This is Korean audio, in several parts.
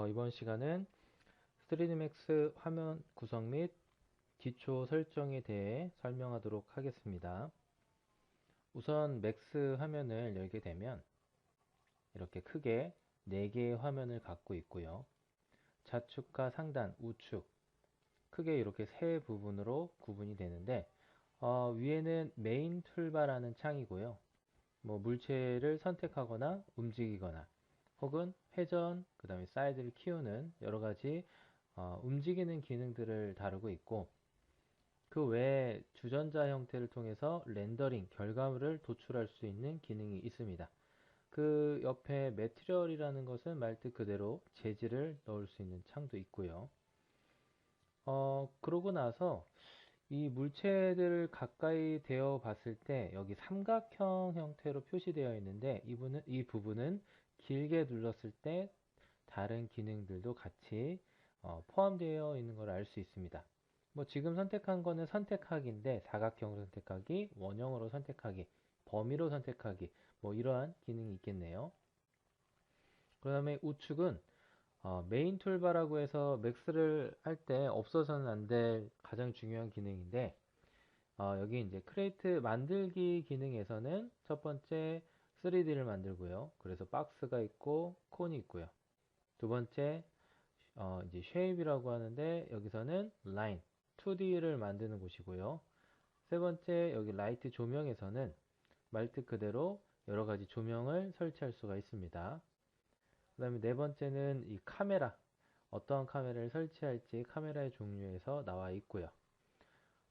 이번 시간은 3D Max 화면 구성 및 기초 설정에 대해 설명하도록 하겠습니다. 우선 맥스 화면을 열게 되면 이렇게 크게 4개의 화면을 갖고 있고요. 좌측과 상단, 우측 크게 이렇게 세 부분으로 구분이 되는데 위에는 메인 툴바라는 창이고요. 물체를 선택하거나 움직이거나 혹은 회전, 그 다음에 사이드를 키우는 여러 가지 움직이는 기능들을 다루고 있고, 그 외에 주전자 형태를 통해서 렌더링, 결과물을 도출할 수 있는 기능이 있습니다. 그 옆에 매트리얼이라는 것은 말 뜻 그대로 재질을 넣을 수 있는 창도 있고요. 그러고 나서 이 물체들을 가까이 대어 봤을 때 여기 삼각형 형태로 표시되어 있는데 이 부분은 길게 눌렀을 때 다른 기능들도 같이 포함되어 있는 걸 알 수 있습니다. 지금 선택한 거는 선택하기인데 사각형으로 선택하기, 원형으로 선택하기, 범위로 선택하기 이러한 기능이 있겠네요. 그 다음에 우측은 메인 툴바라고 해서 맥스를 할 때 없어서는 안 될 가장 중요한 기능인데 여기 이제 크레이트 만들기 기능에서는 첫 번째 3D를 만들고요. 그래서 박스가 있고 콘이 있고요. 두 번째 이제 쉐입이라고 하는데 여기서는 라인 2D를 만드는 곳이고요. 세 번째 여기 라이트 조명에서는 말 뜻 그대로 여러 가지 조명을 설치할 수가 있습니다. 그 다음에 네 번째는 이 카메라, 어떠한 카메라를 설치할지 카메라의 종류에서 나와 있고요.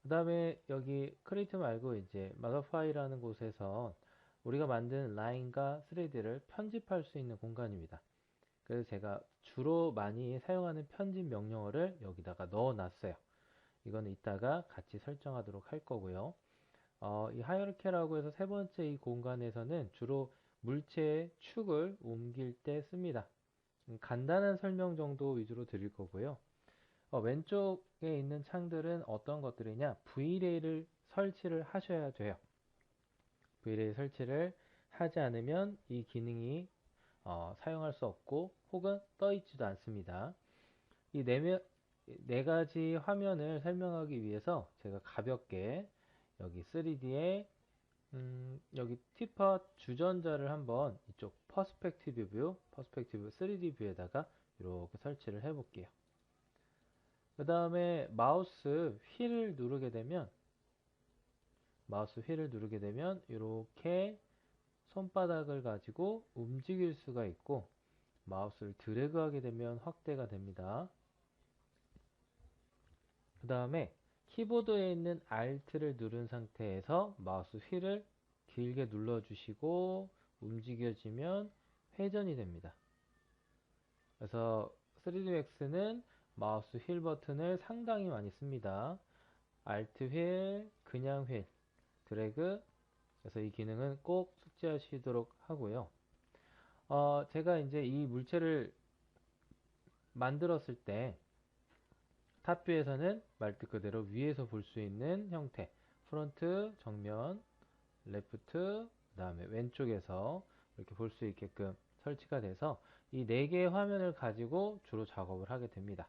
그 다음에 여기 크리에이트 말고 이제 마더파이라는 곳에서 우리가 만든 라인과 3D를 편집할 수 있는 공간입니다. 그래서 제가 주로 많이 사용하는 편집 명령어를 여기다가 넣어 놨어요. 이거는 이따가 같이 설정하도록 할 거고요. 이 하이어르키라고 해서 세 번째 이 공간에서는 주로 물체의 축을 옮길 때 씁니다. 간단한 설명 정도 위주로 드릴 거고요. 왼쪽에 있는 창들은 어떤 것들이냐? V레이를 설치를 하셔야 돼요. V레이 설치를 하지 않으면 이 기능이 사용할 수 없고 혹은 떠 있지도 않습니다. 이 네 가지 화면을 설명하기 위해서 제가 가볍게 여기 3D에 여기 티팟 주전자를 한번 이쪽 퍼스펙티브 3D 뷰에다가 이렇게 설치를 해 볼게요. 그 다음에 마우스 휠을 누르게 되면 이렇게 손바닥을 가지고 움직일 수가 있고, 마우스를 드래그 하게 되면 확대가 됩니다. 그 다음에 키보드에 있는 Alt를 누른 상태에서 마우스 휠을 길게 눌러주시고 움직여지면 회전이 됩니다. 그래서 3D Max는 마우스 휠 버튼을 상당히 많이 씁니다. Alt 휠, 그냥 휠, 드래그. 그래서 이 기능은 꼭 숙지하시도록 하고요. 제가 이제 이 물체를 만들었을 때 탑뷰에서는 말 뜻 그대로 위에서 볼 수 있는 형태, 프론트, 정면, 레프트, 그 다음에 왼쪽에서 이렇게 볼 수 있게끔 설치가 돼서 이 4개의 화면을 가지고 주로 작업을 하게 됩니다.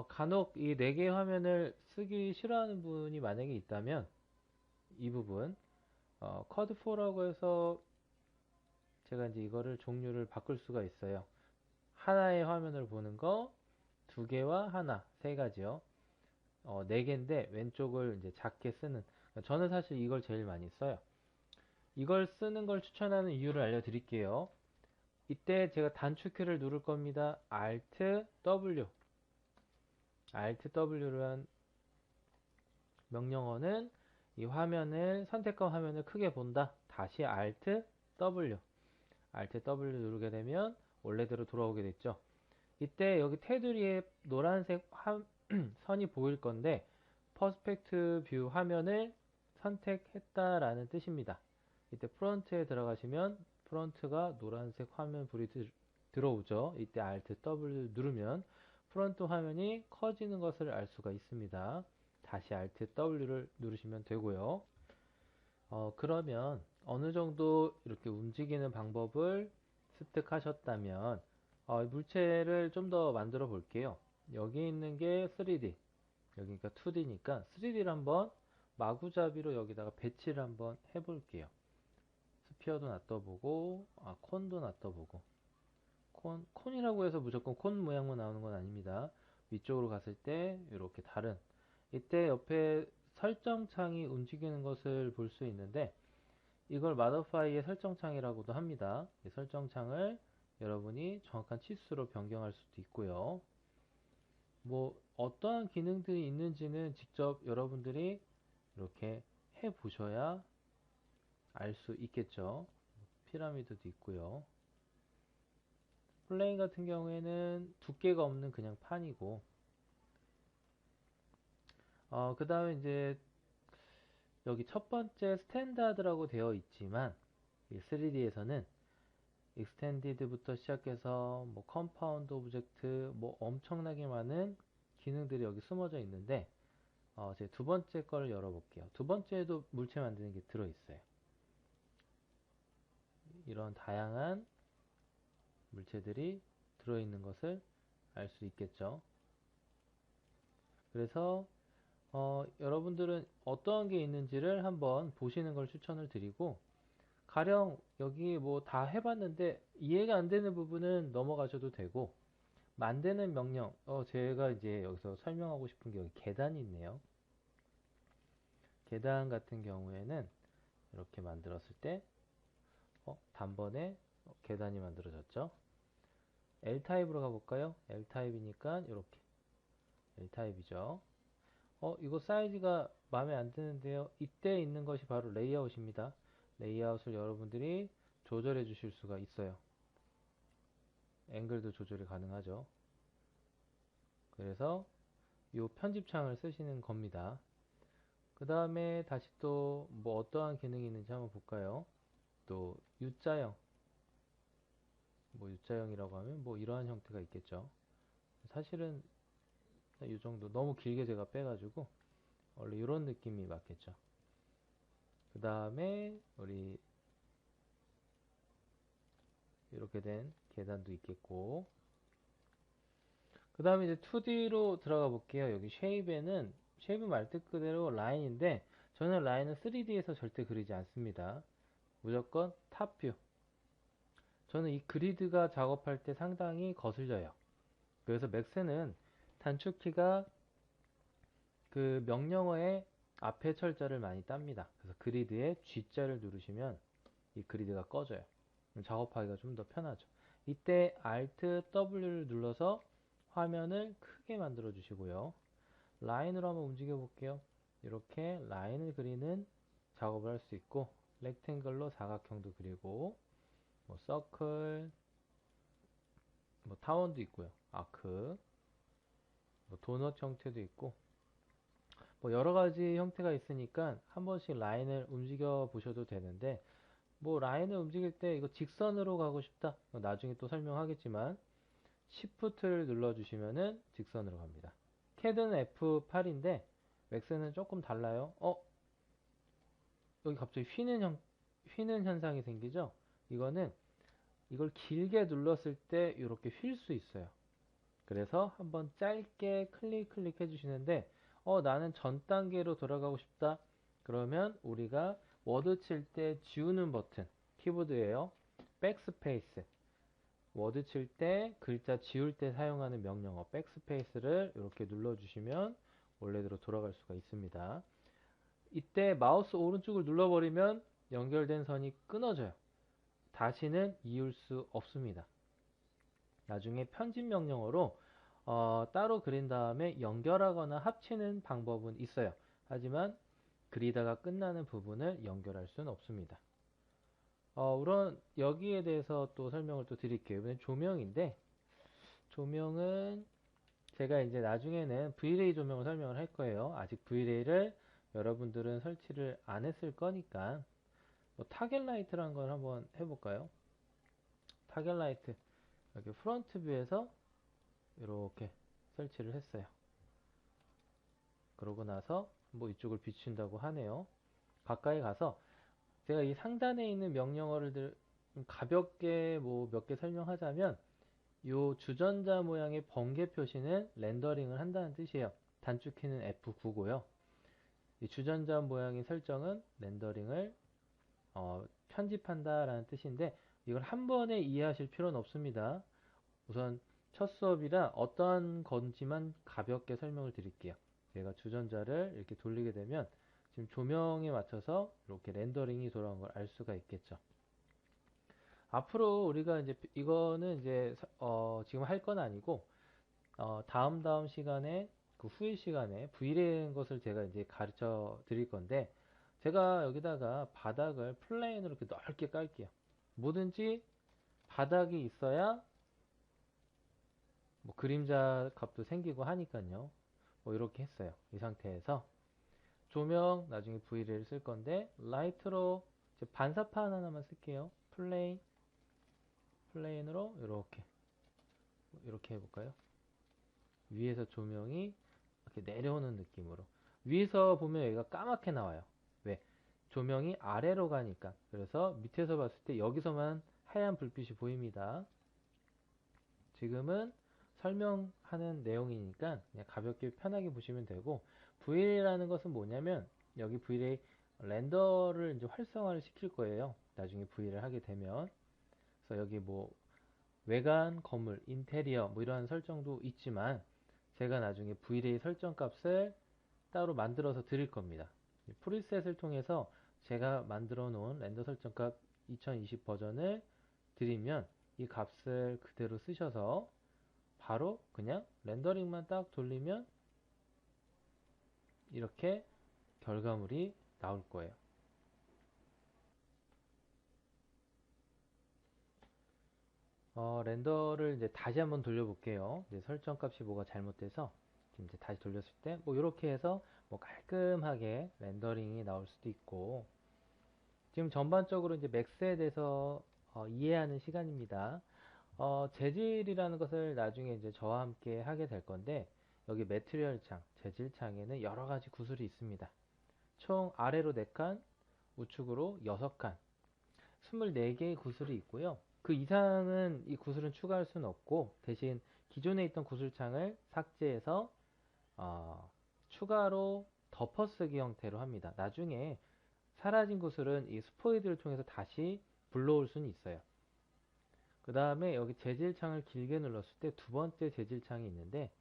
간혹 이 4개의 화면을 쓰기 싫어하는 분이 만약에 있다면 이 부분 쿼드4라고 해서 제가 이제 이거를 종류를 바꿀 수가 있어요. 하나의 화면을 보는 거, 2개와 하나, 3가지요. 4개인데 왼쪽을 이제 작게 쓰는. 저는 사실 이걸 제일 많이 써요. 이걸 쓰는 걸 추천하는 이유를 알려드릴게요. 이때 제가 단축키를 누를 겁니다. Alt W. Alt W란 명령어는 이 화면을, 선택한 화면을 크게 본다. 다시 Alt W. Alt W 누르게 되면 원래대로 돌아오게 됐죠. 이때 여기 테두리에 노란색 선이 보일 건데 퍼스펙트 뷰 화면을 선택했다라는 뜻입니다. 이때 프론트에 들어가시면 프론트가 노란색 화면 불이 들어오죠. 이때 Alt W 누르면 프론트 화면이 커지는 것을 알 수가 있습니다. 다시 Alt W를 누르시면 되고요. 그러면 어느 정도 이렇게 움직이는 방법을 습득하셨다면 물체를 좀 더 만들어 볼게요. 여기 있는 게 3D, 여기가 2D니까 3D를 한번 마구잡이로 여기다가 배치를 한번 해볼게요. 스피어도 놔둬보고, 콘도 놔둬보고. 콘이라고 해서 무조건 콘 모양만 나오는 건 아닙니다. 위쪽으로 갔을 때 이렇게 다른, 이때 옆에 설정창이 움직이는 것을 볼 수 있는데, 이걸 마더파이의 설정창이라고도 합니다. 이 설정창을 여러분이 정확한 치수로 변경할 수도 있고요. 뭐 어떠한 기능들이 있는지는 직접 여러분들이 이렇게 해 보셔야 알 수 있겠죠. 피라미드도 있고요. 플레인 같은 경우에는 두께가 없는 그냥 판이고, 그 다음에 이제 여기 첫 번째 스탠다드라고 되어 있지만, 이 3D에서는 익스텐디드부터 시작해서 뭐 컴파운드 오브젝트, 뭐 엄청나게 많은 기능들이 여기 숨어져 있는데, 제 두 번째 거를 열어볼게요. 두 번째에도 물체 만드는 게 들어있어요. 이런 다양한 물체들이 들어있는 것을 알 수 있겠죠. 그래서 여러분들은 어떠한 게 있는지를 한번 보시는 걸 추천을 드리고, 가령 여기 뭐 다 해봤는데 이해가 안 되는 부분은 넘어가셔도 되고, 만드는 명령, 제가 이제 여기서 설명하고 싶은 게 여기 계단이 있네요. 계단 같은 경우에는 이렇게 만들었을 때 단번에 계단이 만들어졌죠. L타입으로 가볼까요? L타입이니까 이렇게 L타입이죠. 이거 사이즈가 마음에 안 드는데요. 이때 있는 것이 바로 레이아웃입니다. 레이아웃을 여러분들이 조절해 주실 수가 있어요. 앵글도 조절이 가능하죠. 그래서 이 편집창을 쓰시는 겁니다. 그 다음에 다시 또 뭐 어떠한 기능이 있는지 한번 볼까요? 또 U자형, 뭐 U자형이라고 하면 뭐 이러한 형태가 있겠죠. 사실은 이 정도, 너무 길게 제가 빼가지고 원래 이런 느낌이 맞겠죠. 그 다음에 우리 이렇게 된 계단도 있겠고, 그 다음에 이제 2D로 들어가 볼게요. 여기 쉐입에는, 쉐입은 말 뜻 그대로 라인인데, 저는 라인은 3D에서 절대 그리지 않습니다. 무조건 탑뷰. 저는 이 그리드가 작업할 때 상당히 거슬려요. 그래서 맥스는 단축키가 그 명령어의 앞에 철자를 많이 땁니다. 그래서 그리드에 G자를 누르시면 이 그리드가 꺼져요. 작업하기가 좀 더 편하죠. 이때 Alt W를 눌러서 화면을 크게 만들어 주시고요. 라인으로 한번 움직여 볼게요. 이렇게 라인을 그리는 작업을 할 수 있고, 렉탱글로 사각형도 그리고, 뭐 서클, 뭐 타원도 있고요. 아크, 뭐 도넛 형태도 있고, 뭐 여러 가지 형태가 있으니까 한 번씩 라인을 움직여 보셔도 되는데, 뭐 라인을 움직일 때 이거 직선으로 가고 싶다, 나중에 또 설명하겠지만 Shift를 눌러주시면은 직선으로 갑니다. CAD는 F8인데 맥스는 조금 달라요. 여기 갑자기 휘는 현상이 생기죠? 이거는 이걸 길게 눌렀을 때 이렇게 휠 수 있어요. 그래서 한번 짧게 클릭 해주시는데, 나는 전 단계로 돌아가고 싶다. 그러면 우리가 워드 칠 때 지우는 버튼, 키보드예요. 백스페이스. 워드 칠 때 글자 지울 때 사용하는 명령어 백스페이스를 이렇게 눌러주시면 원래대로 돌아갈 수가 있습니다. 이때 마우스 오른쪽을 눌러버리면 연결된 선이 끊어져요. 다시는 이을 수 없습니다. 나중에 편집 명령어로 따로 그린 다음에 연결하거나 합치는 방법은 있어요. 하지만 그리다가 끝나는 부분을 연결할 수는 없습니다. 우선 여기에 대해서 또 설명을 또 드릴게요. 이번엔 조명인데, 조명은 제가 이제 나중에는 V-ray 조명을 설명을 할 거예요. 아직 V-ray를 여러분들은 설치를 안 했을 거니까, 뭐 타겟 라이트라는 걸 한번 해볼까요? 타겟 라이트, 여기 프론트 뷰에서 이렇게 설치를 했어요. 그러고 나서 뭐 이쪽을 비춘다고 하네요. 가까이 가서 제가 이 상단에 있는 명령어를 가볍게 뭐 몇 개 설명하자면, 요 주전자 모양의 번개 표시는 렌더링을 한다는 뜻이에요. 단축키는 F9고요. 이 주전자 모양의 설정은 렌더링을 편집한다라는 뜻인데 이걸 한 번에 이해하실 필요는 없습니다. 우선 첫 수업이라 어떠한 건지만 가볍게 설명을 드릴게요. 제가 주전자를 이렇게 돌리게 되면 지금 조명에 맞춰서 이렇게 렌더링이 돌아온 걸 알 수가 있겠죠. 앞으로 우리가 이제 이거는 이제 지금 할 건 아니고 다음 시간에 그 후일 시간에 V라는 것을 제가 이제 가르쳐 드릴 건데 제가 여기다가 바닥을 플레인으로 이렇게 넓게 깔게요. 뭐든지 바닥이 있어야 뭐 그림자 값도 생기고 하니까요. 뭐 이렇게 했어요. 이 상태에서 조명 나중에 V를 쓸 건데 라이트로 반사판 하나만 쓸게요. 플레인으로 이렇게 해볼까요? 위에서 조명이 이렇게 내려오는 느낌으로 위에서 보면 여기가 까맣게 나와요. 왜? 조명이 아래로 가니까. 그래서 밑에서 봤을 때 여기서만 하얀 불빛이 보입니다. 지금은 설명하는 내용이니까 그냥 가볍게 편하게 보시면 되고 VLA라는 것은 뭐냐면 여기 VLA 렌더를 이제 활성화를 시킬 거예요. 나중에 VLA를 하게 되면 그래서 여기 뭐 외관, 건물, 인테리어 뭐 이런 설정도 있지만 제가 나중에 VLA 설정 값을 따로 만들어서 드릴 겁니다. 프리셋을 통해서 제가 만들어 놓은 렌더 설정 값 2020 버전을 드리면 이 값을 그대로 쓰셔서 바로 그냥 렌더링만 딱 돌리면 이렇게 결과물이 나올 거예요. 렌더를 이제 다시 한번 돌려볼게요. 이제 설정 값이 뭐가 잘못돼서 지금 이제 다시 돌렸을 때 뭐 이렇게 해서 뭐 깔끔하게 렌더링이 나올 수도 있고 지금 전반적으로 이제 맥스에 대해서 이해하는 시간입니다. 재질이라는 것을 나중에 이제 저와 함께 하게 될 건데 여기 매트리얼 창, 재질 창에는 여러 가지 구슬이 있습니다. 총 아래로 4칸, 우측으로 6칸, 24개의 구슬이 있고요. 그 이상은 이 구슬은 추가할 수는 없고 대신 기존에 있던 구슬창을 삭제해서 추가로 덮어쓰기 형태로 합니다. 나중에 사라진 구슬은 이 스포이드를 통해서 다시 불러올 수는 있어요. 그 다음에 여기 재질창을 길게 눌렀을 때 두 번째 재질창이 있는데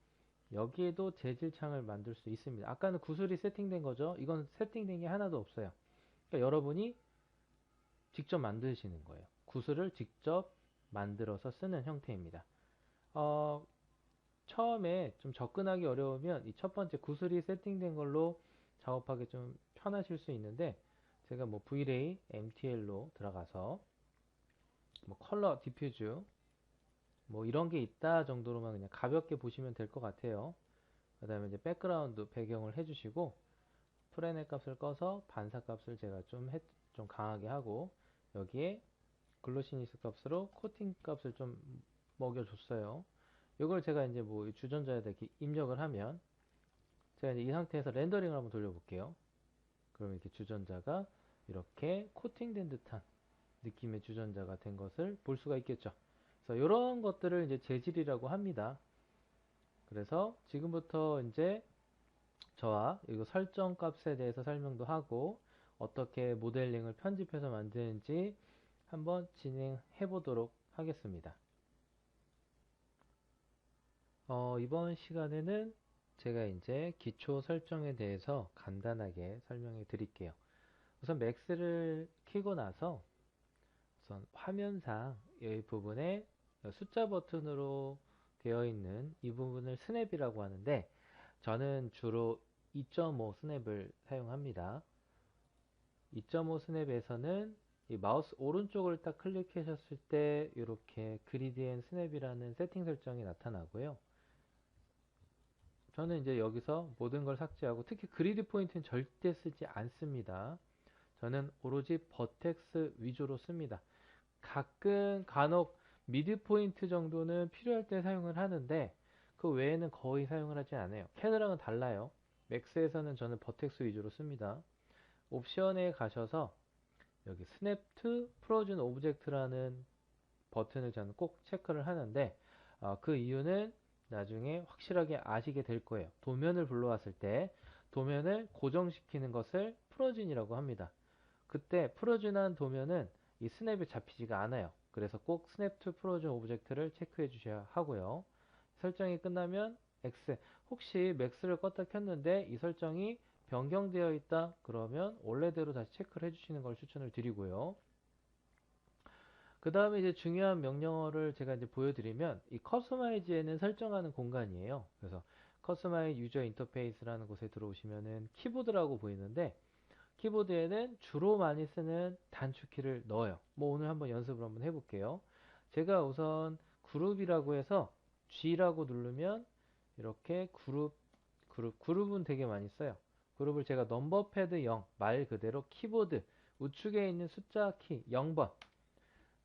여기에도 재질창을 만들 수 있습니다. 아까는 구슬이 세팅된 거죠. 이건 세팅된 게 하나도 없어요. 그러니까 여러분이 직접 만드시는 거예요. 구슬을 직접 만들어서 쓰는 형태입니다. 어, 처음에 좀 접근하기 어려우면 이 첫 번째 구슬이 세팅된 걸로 작업하기 좀 편하실 수 있는데 제가 뭐 Vray, MTL로 들어가서 뭐 컬러 디퓨즈 뭐 이런 게 있다 정도로만 그냥 가볍게 보시면 될 것 같아요. 그 다음에 이제 백그라운드 배경을 해주시고 프레넷 값을 꺼서 반사 값을 제가 좀 강하게 하고 여기에 글로시니스 값으로 코팅 값을 좀 먹여줬어요. 이걸 제가 이제 뭐 주전자에다 이렇게 입력을 하면 제가 이제 이 상태에서 렌더링을 한번 돌려볼게요. 그럼 이렇게 주전자가 이렇게 코팅된 듯한 느낌의 주전자가 된 것을 볼 수가 있겠죠. 그래서 이런 것들을 이제 재질이라고 합니다. 그래서 지금부터 이제 저와 이거 설정 값에 대해서 설명도 하고 어떻게 모델링을 편집해서 만드는지 한번 진행해 보도록 하겠습니다. 이번 시간에는 제가 이제 기초 설정에 대해서 간단하게 설명해 드릴게요. 우선 맥스를 키고 나서 우선 화면상 이 부분에 숫자 버튼으로 되어 있는 이 부분을 스냅이라고 하는데 저는 주로 2.5 스냅을 사용합니다. 2.5 스냅에서는 이 마우스 오른쪽을 딱 클릭하셨을 때 이렇게 그리드 앤 스냅이라는 세팅 설정이 나타나고요. 저는 이제 여기서 모든 걸 삭제하고 특히 그리드 포인트는 절대 쓰지 않습니다. 저는 오로지 버텍스 위주로 씁니다. 가끔 간혹 미드 포인트 정도는 필요할 때 사용을 하는데 그 외에는 거의 사용을 하지 않아요. 캐드랑은 달라요. 맥스에서는 저는 버텍스 위주로 씁니다. 옵션에 가셔서 여기 스냅 투 프로즌 오브젝트라는 버튼을 저는 꼭 체크를 하는데 그 이유는 나중에 확실하게 아시게 될 거예요. 도면을 불러왔을 때 도면을 고정시키는 것을 프로진이라고 합니다. 그때 프로진한 도면은 이 스냅에 잡히지가 않아요. 그래서 꼭 스냅 투 프로진 오브젝트를 체크해 주셔야 하고요. 설정이 끝나면 X. 혹시 맥스를 껐다 켰는데 이 설정이 변경되어 있다 그러면 원래대로 다시 체크를 해주시는 걸 추천을 드리고요. 그 다음에 이제 중요한 명령어를 제가 이제 보여드리면 이 커스터마이즈에는 설정하는 공간이에요. 그래서 커스터마이즈 유저 인터페이스라는 곳에 들어오시면은 키보드라고 보이는데 키보드에는 주로 많이 쓰는 단축키를 넣어요. 뭐 오늘 한번 연습을 한번 해볼게요. 제가 우선 그룹이라고 해서 G라고 누르면 이렇게 그룹은 되게 많이 써요. 그룹을 제가 넘버 패드 0, 말 그대로 키보드 우측에 있는 숫자 키 0번.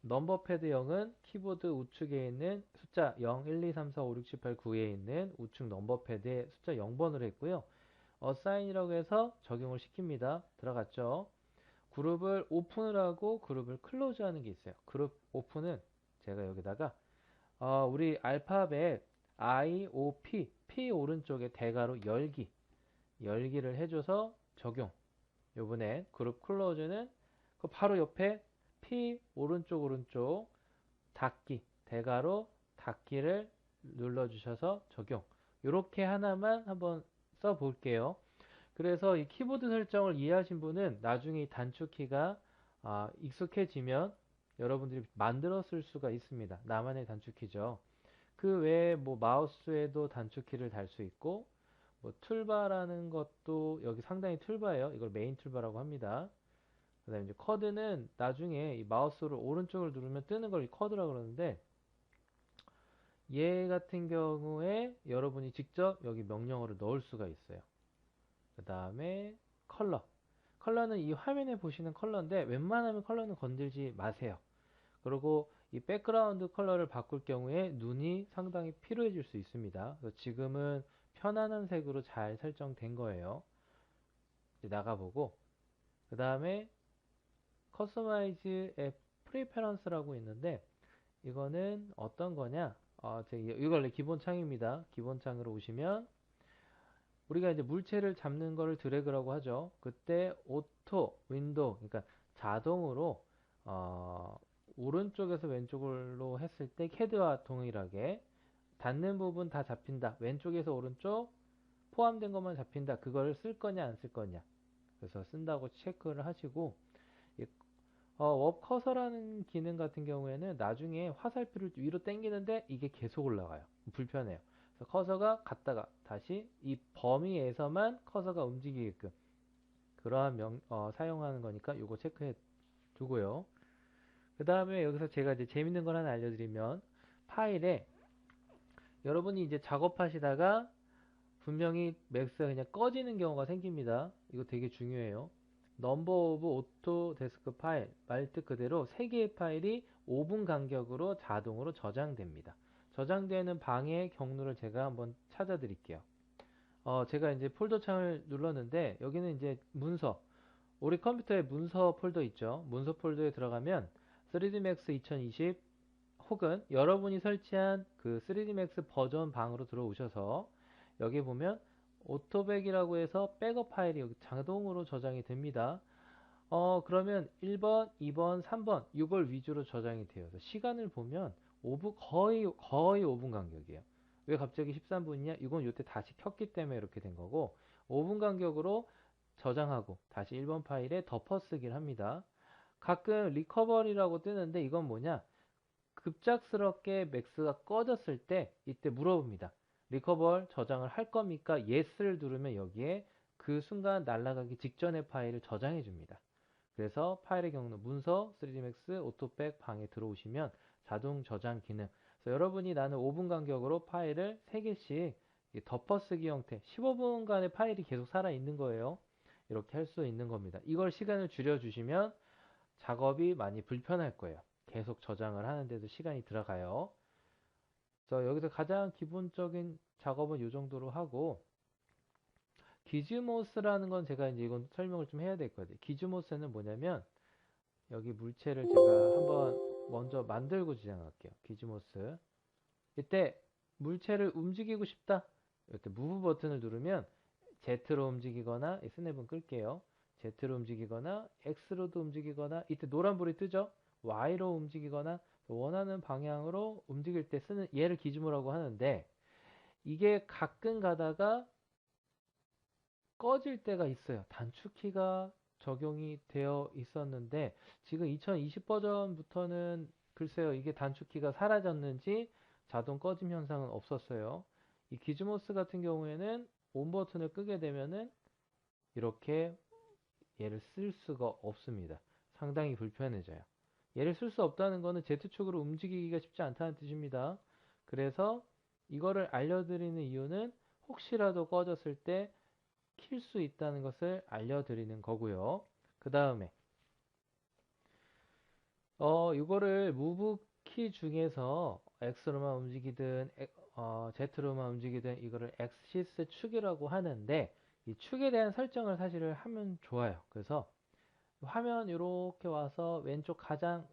넘버 패드 0은 키보드 우측에 있는 숫자 0, 1, 2, 3, 4, 5, 6, 7, 8, 9에 있는 우측 넘버 패드의 숫자 0번으로 했고요. 어사인이라고 해서 적용을 시킵니다. 들어갔죠? 그룹을 오픈을 하고 그룹을 클로즈 하는 게 있어요. 그룹 오픈은 제가 여기다가 우리 알파벳 I, O, P 오른쪽에 대괄호 열기를 해줘서 적용. 요번에 그룹 클로즈는 그 바로 옆에 P 오른쪽 닫기 대괄호 닫기를 눌러주셔서 적용. 요렇게 하나만 한번 써볼게요. 그래서 이 키보드 설정을 이해하신 분은 나중에 이 단축키가 익숙해지면 여러분들이 만들어 쓸 수가 있습니다. 나만의 단축키죠. 그 외에 뭐 마우스에도 단축키를 달 수 있고 뭐 툴바라는 것도 여기 상당히 툴바예요. 이걸 메인 툴바라고 합니다. 그 다음에 이제 커드는 나중에 이 마우스로 오른쪽을 누르면 뜨는 걸 커드라고 그러는데 얘 같은 경우에 여러분이 직접 여기 명령어를 넣을 수가 있어요. 그 다음에 컬러. 컬러는 이 화면에 보시는 컬러인데 웬만하면 컬러는 건들지 마세요. 그리고 이 백그라운드 컬러를 바꿀 경우에 눈이 상당히 피로해질 수 있습니다. 그래서 지금은 편안한 색으로 잘 설정된 거예요. 이제 나가보고 그 다음에 커스터마이즈 앱 프리페런스라고 있는데 이거는 어떤 거냐? 이거 원래 기본 창입니다. 기본 창으로 오시면 우리가 이제 물체를 잡는 거를 드래그라고 하죠. 그때 오토 윈도우 그러니까 자동으로 어, 오른쪽에서 왼쪽으로 했을 때 캐드와 동일하게 닿는 부분 다 잡힌다. 왼쪽에서 오른쪽 포함된 것만 잡힌다. 그걸 쓸 거냐 안 쓸 거냐. 그래서 쓴다고 체크를 하시고 웹 커서라는 기능 같은 경우에는 나중에 화살표를 위로 당기는데 이게 계속 올라가요. 불편해요. 그래서 커서가 갔다가 다시 이 범위에서만 커서가 움직이게끔 그러한 사용하는 거니까 이거 체크해 두고요. 그 다음에 여기서 제가 이제 재밌는 걸 하나 알려드리면 파일에 여러분이 이제 작업하시다가 분명히 맥스가 그냥 꺼지는 경우가 생깁니다. 이거 되게 중요해요. 넘버 오브 오토 데스크 파일 말 뜻 그대로 3개의 파일이 5분 간격으로 자동으로 저장됩니다. 저장되는 방의 경로를 제가 한번 찾아 드릴게요. 제가 이제 폴더 창을 눌렀는데 여기는 이제 문서 우리 컴퓨터에 문서 폴더 있죠. 문서 폴더에 들어가면 3D Max 2020 혹은 여러분이 설치한 그 3D Max 버전 방으로 들어오셔서 여기 보면 오토백이라고 해서 백업 파일이 여기 자동으로 저장이 됩니다. 그러면 1번, 2번, 3번 이걸 위주로 저장이 돼요. 시간을 보면 거의 5분 간격이에요. 왜 갑자기 13분이냐? 이건 요때 다시 켰기 때문에 이렇게 된 거고 5분 간격으로 저장하고 다시 1번 파일에 덮어쓰기를 합니다. 가끔 리커버리라고 뜨는데 이건 뭐냐? 급작스럽게 맥스가 꺼졌을 때 이때 물어봅니다. 리커버 저장을 할 겁니까? Yes를 누르면 여기에 그 순간 날아가기 직전의 파일을 저장해 줍니다. 그래서 파일의 경로 문서 3dmax 오토백 방에 들어오시면 자동 저장 기능. 그래서 여러분이 나는 5분 간격으로 파일을 3개씩 덮어쓰기 형태 15분간의 파일이 계속 살아있는 거예요. 이렇게 할 수 있는 겁니다. 이걸 시간을 줄여주시면 작업이 많이 불편할 거예요. 계속 저장을 하는데도 시간이 들어가요. 그래서 여기서 가장 기본적인 작업은 이 정도로 하고 기즈모스라는 건 제가 이제 이건 설명을 좀 해야 될 거예요. 기즈모스는 뭐냐면 여기 물체를 제가 한번 먼저 만들고 지정할게요. 기즈모스 이때 물체를 움직이고 싶다. 이렇게 무브 버튼을 누르면 Z로 움직이거나 스냅은 끌게요. Z로 움직이거나 X로도 움직이거나 이때 노란불이 뜨죠. Y로 움직이거나 원하는 방향으로 움직일 때 쓰는 얘를 기준으로 하는데 이게 가끔 가다가 꺼질 때가 있어요. 단축키가 적용이 되어 있었는데 지금 2020 버전부터는 글쎄요, 이게 단축키가 사라졌는지 자동 꺼짐 현상은 없었어요. 이 기즈모스 같은 경우에는 온 버튼을 끄게 되면은 이렇게 얘를 쓸 수가 없습니다. 상당히 불편해져요. 얘를 쓸 수 없다는 거는 Z축으로 움직이기가 쉽지 않다는 뜻입니다. 그래서 이거를 알려드리는 이유는 혹시라도 꺼졌을 때 킬 수 있다는 것을 알려드리는 거고요. 그 다음에 이거를 move 키 중에서 X로만 움직이든 Z로만 움직이든 이거를 엑시스 축이라고 하는데 이 축에 대한 설정을 사실을 하면 좋아요. 그래서 화면 이렇게 와서 왼쪽 가장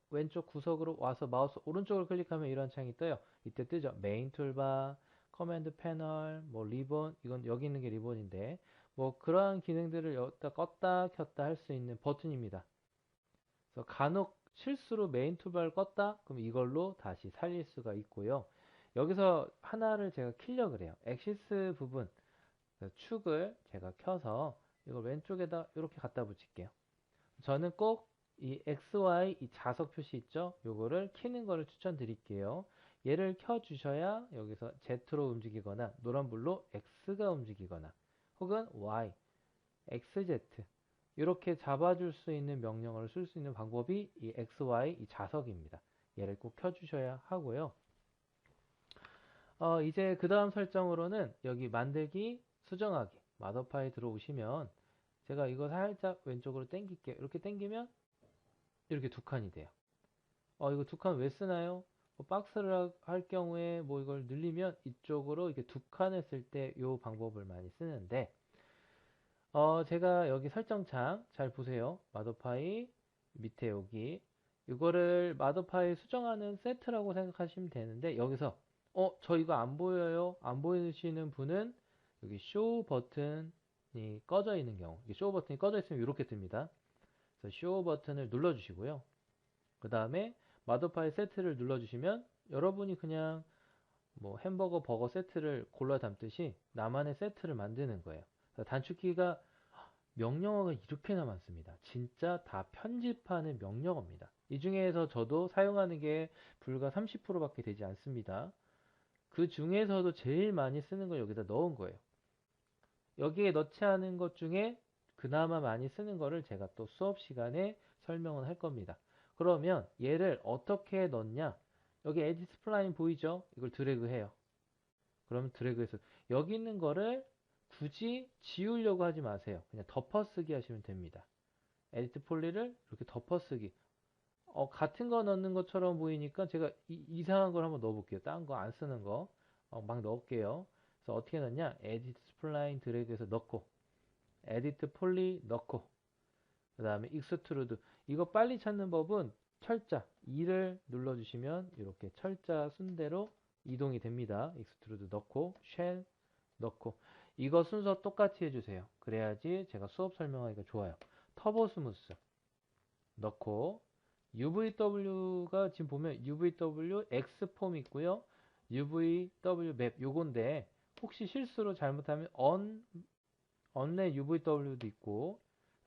왼쪽 구석으로 와서 마우스 오른쪽을 클릭하면 이런 창이 떠요. 이때 뜨죠. 메인 툴바, 커맨드 패널, 뭐 리본, 이건 여기 있는 게 리본인데 뭐 그러한 기능들을 여기다 껐다 켰다 할 수 있는 버튼입니다. 그래서 간혹 실수로 메인 툴바를 껐다? 그럼 이걸로 다시 살릴 수가 있고요. 여기서 하나를 제가 키려고 그래요. 엑시스 부분, 축을 제가 켜서 이걸 왼쪽에다 이렇게 갖다 붙일게요. 저는 꼭 이 XY 이 자석 표시 있죠? 요거를 키는 거를 추천드릴게요. 얘를 켜 주셔야 여기서 Z로 움직이거나 노란불로 X가 움직이거나 혹은 Y, XZ 이렇게 잡아줄 수 있는 명령어를 쓸 수 있는 방법이 이 XY 이 자석입니다. 얘를 꼭 켜주셔야 하고요. 이제 그 다음 설정으로는 여기 만들기, 수정하기 마더파에 들어오시면 제가 이거 살짝 왼쪽으로 당길게요. 이렇게 당기면 이렇게 두 칸이 돼요. 이거 두 칸 왜 쓰나요? 뭐 박스를 할 경우에 뭐 이걸 늘리면 이쪽으로 이렇게 두 칸을 쓸 때 이 방법을 많이 쓰는데 제가 여기 설정창 잘 보세요. 마더파이 밑에 여기 이거를 마더파이 수정하는 세트라고 생각하시면 되는데 여기서 저 이거 안 보여요. 안 보이시는 분은 여기 쇼 버튼이 꺼져 있는 경우 쇼 버튼이 꺼져 있으면 이렇게 뜹니다. 그래서 쇼 버튼을 눌러 주시고요. 그 다음에 마더파이 세트를 눌러주시면 여러분이 그냥 뭐 햄버거 버거 세트를 골라 담듯이 나만의 세트를 만드는 거예요. 단축키가 명령어가 이렇게나 많습니다. 진짜 다 편집하는 명령어입니다. 이 중에서 저도 사용하는 게 불과 30%밖에 되지 않습니다. 그 중에서도 제일 많이 쓰는 걸 여기다 넣은 거예요. 여기에 넣지 않은 것 중에 그나마 많이 쓰는 거를 제가 또 수업 시간에 설명을 할 겁니다. 그러면 얘를 어떻게 넣냐? 여기 에디 스플라인 보이죠? 이걸 드래그 해요. 그러면 드래그해서 여기 있는 거를 굳이 지우려고 하지 마세요. 그냥 덮어쓰기 하시면 됩니다. 에디트 폴리를 이렇게 덮어쓰기. 같은 거 넣는 것처럼 보이니까 제가 이상한 걸 한번 넣어볼게요. 딴 거 안 쓰는 거. 막 넣을게요. 그래서 어떻게 넣냐? 에디트 스플라인 드래그해서 넣고, 에디트 폴리 넣고, 그 다음에 익스트루드. 이거 빨리 찾는 법은 철자 2를 눌러주시면 이렇게 철자 순대로 이동이 됩니다. 익스트루드 넣고, 쉘 넣고. 이거 순서 똑같이 해주세요. 그래야지 제가 수업 설명하기가 좋아요. 터보 스무스 넣고, UVW가 지금 보면 UVW X폼 있고요. UVW 맵 요건데 혹시 실수로 잘못하면 언레 UVW도 있고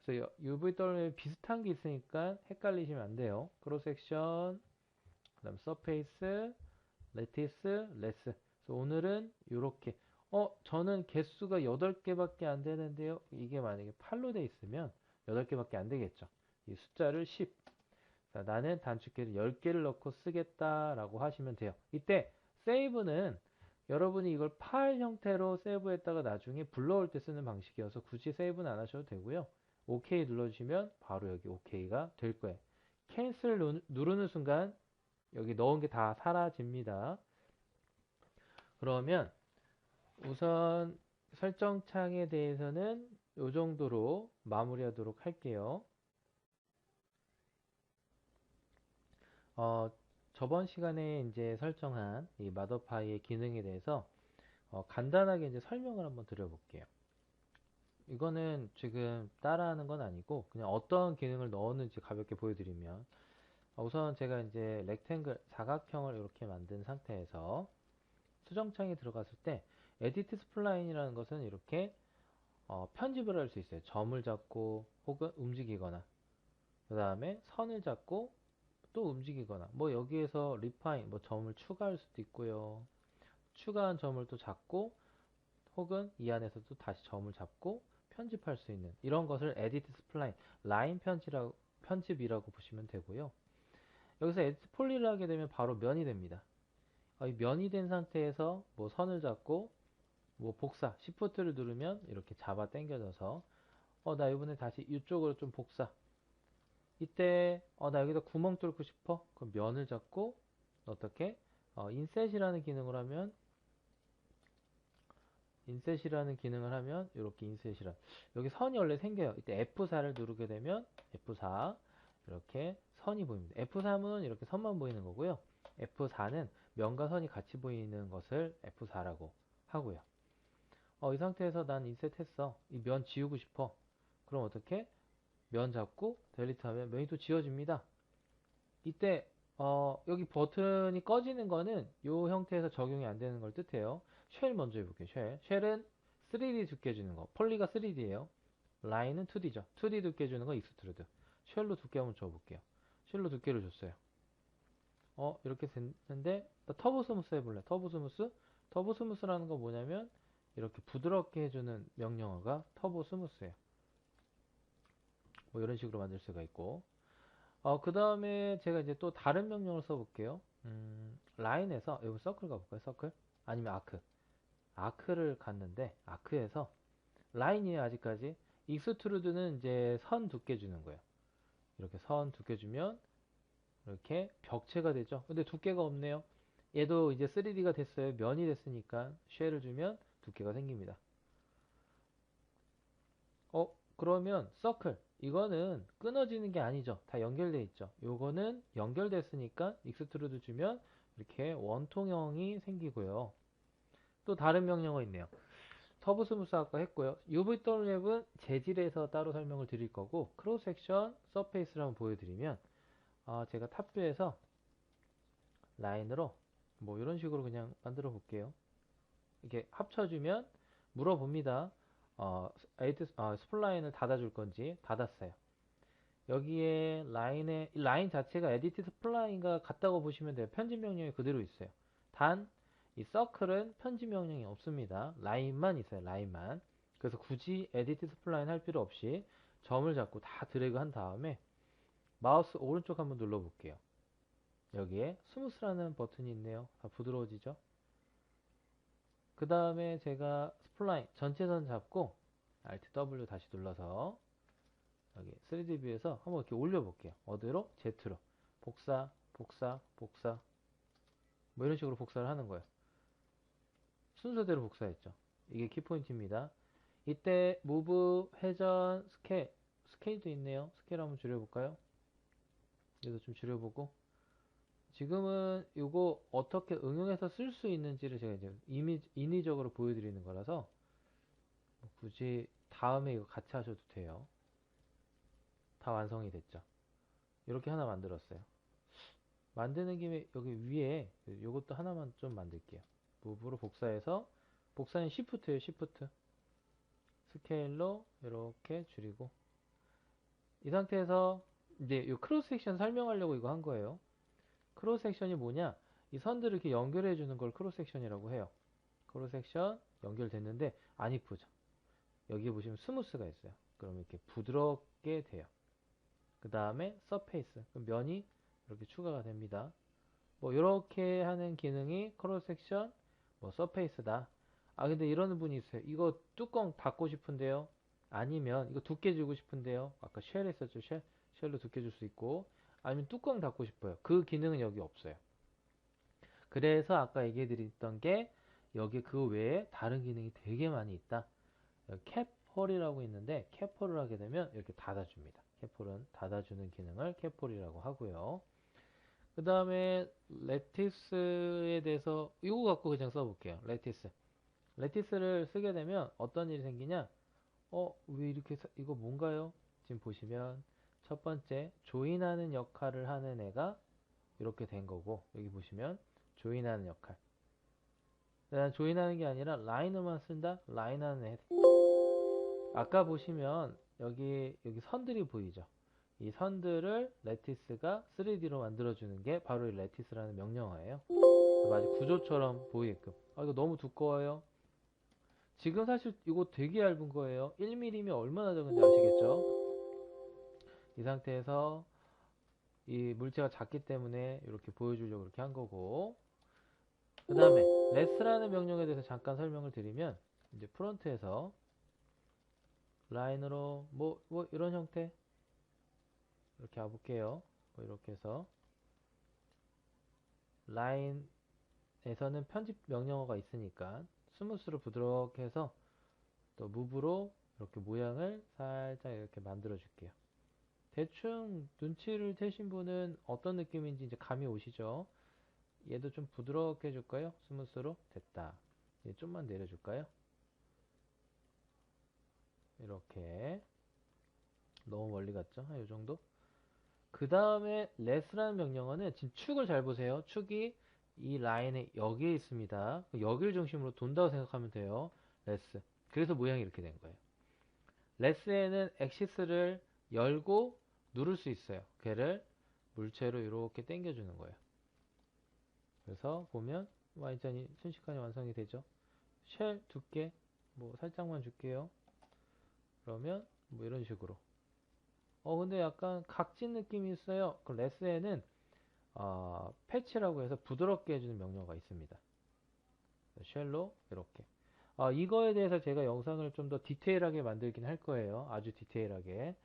그래서 UVW에 비슷한 게 있으니까 헷갈리시면 안 돼요. 크로스 섹션, 그다음 서페이스, 레티스, 레스. 그래서 오늘은 이렇게 저는 개수가 8개밖에 안 되는데요. 이게 만약에 8로 돼 있으면 8개밖에 안 되겠죠. 이 숫자를 10. 자, 나는 단축키를 10개를 넣고 쓰겠다라고 하시면 돼요. 이때 세이브는 여러분이 이걸 파일 형태로 세이브했다가 나중에 불러올 때 쓰는 방식이어서 굳이 세이브는 안 하셔도 되고요. OK 눌러주시면 바로 여기 OK가 될 거예요. 캔슬 누르는 순간 여기 넣은 게 다 사라집니다. 그러면 우선 설정창에 대해서는 이 정도로 마무리하도록 할게요. 어, 저번 시간에 이제 설정한 이 마더파이의 기능에 대해서 간단하게 이제 설명을 한번 드려볼게요. 이거는 지금 따라하는 건 아니고 그냥 어떤 기능을 넣었는지 가볍게 보여드리면, 우선 제가 이제 렉탱글 사각형을 이렇게 만든 상태에서 수정창에 들어갔을 때 에디트 스플라인이라는 것은 이렇게 편집을 할 수 있어요. 점을 잡고 혹은 움직이거나, 그 다음에 선을 잡고 또 움직이거나, 뭐 여기에서 리파인, 뭐 점을 추가할 수도 있고요. 추가한 점을 또 잡고 혹은 이 안에서도 다시 점을 잡고 편집할 수 있는 이런 것을 에디트 스플라인, 라인 편집이라고 보시면 되고요. 여기서 에디트 폴리를 하게 되면 바로 면이 됩니다. 이 면이 된 상태에서 뭐 선을 잡고 뭐 복사, 시프트를 누르면 이렇게 잡아 당겨져서 나 이번에 다시 이쪽으로 좀 복사. 이때 나 여기다 구멍 뚫고 싶어. 그럼 면을 잡고 어떻게 인셋이라는 기능을 하면 이렇게 인셋이라 여기 선이 원래 생겨요. 이때 F4를 누르게 되면 F4 이렇게 선이 보입니다. F3은 이렇게 선만 보이는 거고요. F4는 면과 선이 같이 보이는 것을 F4라고 하고요. 이 상태에서 난 인셋 했어. 이 면 지우고 싶어. 그럼 어떻게? 면 잡고 델리트 하면 면이 또 지워집니다. 이때 여기 버튼이 꺼지는 거는 이 형태에서 적용이 안 되는 걸 뜻해요. 쉘 먼저 해볼게요. 쉘은 3D 두께 주는 거. 폴리가 3D예요. 라인은 2D죠. 2D 두께 주는 거 익스트루드. 쉘로 두께 한번 줘볼게요. 쉘로 두께를 줬어요. 이렇게 됐는데 터보 스무스 해볼래. 터보 스무스? 터보 스무스라는 건 뭐냐면 이렇게 부드럽게 해주는 명령어가 터보 스무스예요. 뭐 이런 식으로 만들 수가 있고, 그 다음에 제가 이제 또 다른 명령을 써볼게요. 라인에서 여기 서클 가볼까요? 서클? 아니면 아크. 아크를 갔는데 아크에서 라인이에요. 아직까지. 익스트루드는 이제 선 두께 주는 거예요. 이렇게 선 두께 주면 이렇게 벽체가 되죠. 근데 두께가 없네요. 얘도 이제 3D가 됐어요. 면이 됐으니까 쉘을 주면 두께가 생깁니다. 그러면 서클 이거는 끊어지는 게 아니죠. 다 연결돼 있죠. 요거는 연결됐으니까 익스트루드 주면 이렇게 원통형이 생기고요. 또 다른 명령어 있네요. 터보 스무스 아까 했고요. UVWeb은 재질에서 따로 설명을 드릴 거고, 크로스 섹션 서페이스를 한번 보여드리면, 제가 탑뷰에서 라인으로 뭐 이런 식으로 그냥 만들어 볼게요. 이렇게 합쳐주면 물어봅니다. 스플라인을 닫아줄 건지. 닫았어요. 여기에 라인 자체가 에디트 스플라인과 같다고 보시면 돼요. 편집 명령이 그대로 있어요. 단, 이 서클은 편집 명령이 없습니다. 라인만 있어요. 라인만. 그래서 굳이 에디트 스플라인 할 필요 없이 점을 잡고 다 드래그 한 다음에 마우스 오른쪽 한번 눌러볼게요. 여기에 스무스라는 버튼이 있네요. 다 부드러워지죠? 그 다음에 제가 스플라인 전체선 잡고 Alt W 다시 눌러서 여기 3D 뷰에서 한번 이렇게 올려볼게요. 어디로? Z로. 복사, 복사, 복사. 뭐 이런 식으로 복사를 하는 거예요. 순서대로 복사했죠. 이게 키포인트입니다. 이때 무브, 회전, 스케일도 있네요. 스케일 한번 줄여볼까요? 얘도 좀 줄여보고. 지금은 이거 어떻게 응용해서 쓸 수 있는지를 제가 이제 인위적으로 보여드리는 거라서 뭐 굳이 다음에 이거 같이 하셔도 돼요. 다 완성이 됐죠. 이렇게 하나 만들었어요. 만드는 김에 여기 위에 이것도 하나만 좀 만들게요. 무브로 복사해서, 복사는 시프트예요. 시프트. 스케일로 이렇게 줄이고, 이 상태에서 이제 이 크로스 섹션 설명하려고 이거 한 거예요. 크로스 섹션이 뭐냐? 이 선들을 이렇게 연결해 주는 걸 크로스 섹션이라고 해요. 크로스 섹션 연결됐는데 안 이쁘죠? 여기 보시면 스무스가 있어요. 그러면 이렇게 부드럽게 돼요. 그 다음에 서페이스, 면이 이렇게 추가가 됩니다. 뭐 이렇게 하는 기능이 크로스 섹션, 뭐 서페이스다. 근데 이러는 분이 있어요. 이거 뚜껑 닫고 싶은데요. 아니면 이거 두께 주고 싶은데요. 아까 쉘 했었죠. 쉘로 두께 줄 수 있고, 아니면 뚜껑 닫고 싶어요. 그 기능은 여기 없어요. 그래서 아까 얘기해 드렸던 게 여기 그 외에 다른 기능이 되게 많이 있다. 캡홀이라고 있는데 캡홀을 하게 되면 이렇게 닫아줍니다. 캡홀은 닫아주는 기능을 캡홀이라고 하고요. 그 다음에 레티스에 대해서 이거 갖고 그냥 써볼게요. 레티스. 레티스를 쓰게 되면 어떤 일이 생기냐? 왜 이렇게 이거 뭔가요? 지금 보시면 첫 번째 조인하는 역할을 하는 애가 이렇게 된 거고, 여기 보시면 조인하는 역할. 난 조인하는 게 아니라 라이너만 쓴다? 라인하는 애. 아까 보시면 여기 선들이 보이죠? 이 선들을 레티스가 3D로 만들어주는 게 바로 이 레티스라는 명령어예요. 마치 구조처럼 보이게끔. 이거 너무 두꺼워요. 지금 사실 이거 되게 얇은 거예요. 1mm면 얼마나 적은지 아시겠죠? 이 상태에서 이 물체가 작기 때문에 이렇게 보여주려고 이렇게 한 거고, 그 다음에 레스라는 명령에 대해서 잠깐 설명을 드리면, 이제 프론트에서 라인으로 뭐 이런 형태 이렇게 와볼게요. 뭐 이렇게 해서 라인에서는 편집 명령어가 있으니까 스무스로 부드럽게 해서 또 무브로 이렇게 모양을 살짝 이렇게 만들어 줄게요. 대충 눈치를 채신 분은 어떤 느낌인지 이제 감이 오시죠? 얘도 좀 부드럽게 해줄까요? 스무스로 됐다. 얘 좀만 내려줄까요? 이렇게 너무 멀리 갔죠? 이 정도? 그 다음에 레스라는 명령어는 지금 축을 잘 보세요. 축이 이 라인에 여기에 있습니다. 여기를 중심으로 돈다고 생각하면 돼요. 레스. 그래서 모양이 이렇게 된 거예요. 레스에는 엑시스를 열고 누를 수 있어요. 걔를 물체로 이렇게 당겨주는 거예요. 그래서 보면 완전히 순식간에 완성이 되죠. 쉘 두께 뭐 살짝만 줄게요. 그러면 뭐 이런 식으로. 근데 약간 각진 느낌이 있어요. 그 레스에는 패치라고 해서 부드럽게 해주는 명령어가 있습니다. 쉘로 이렇게. 이거에 대해서 제가 영상을 좀 더 디테일하게 만들긴 할 거예요. 아주 디테일하게.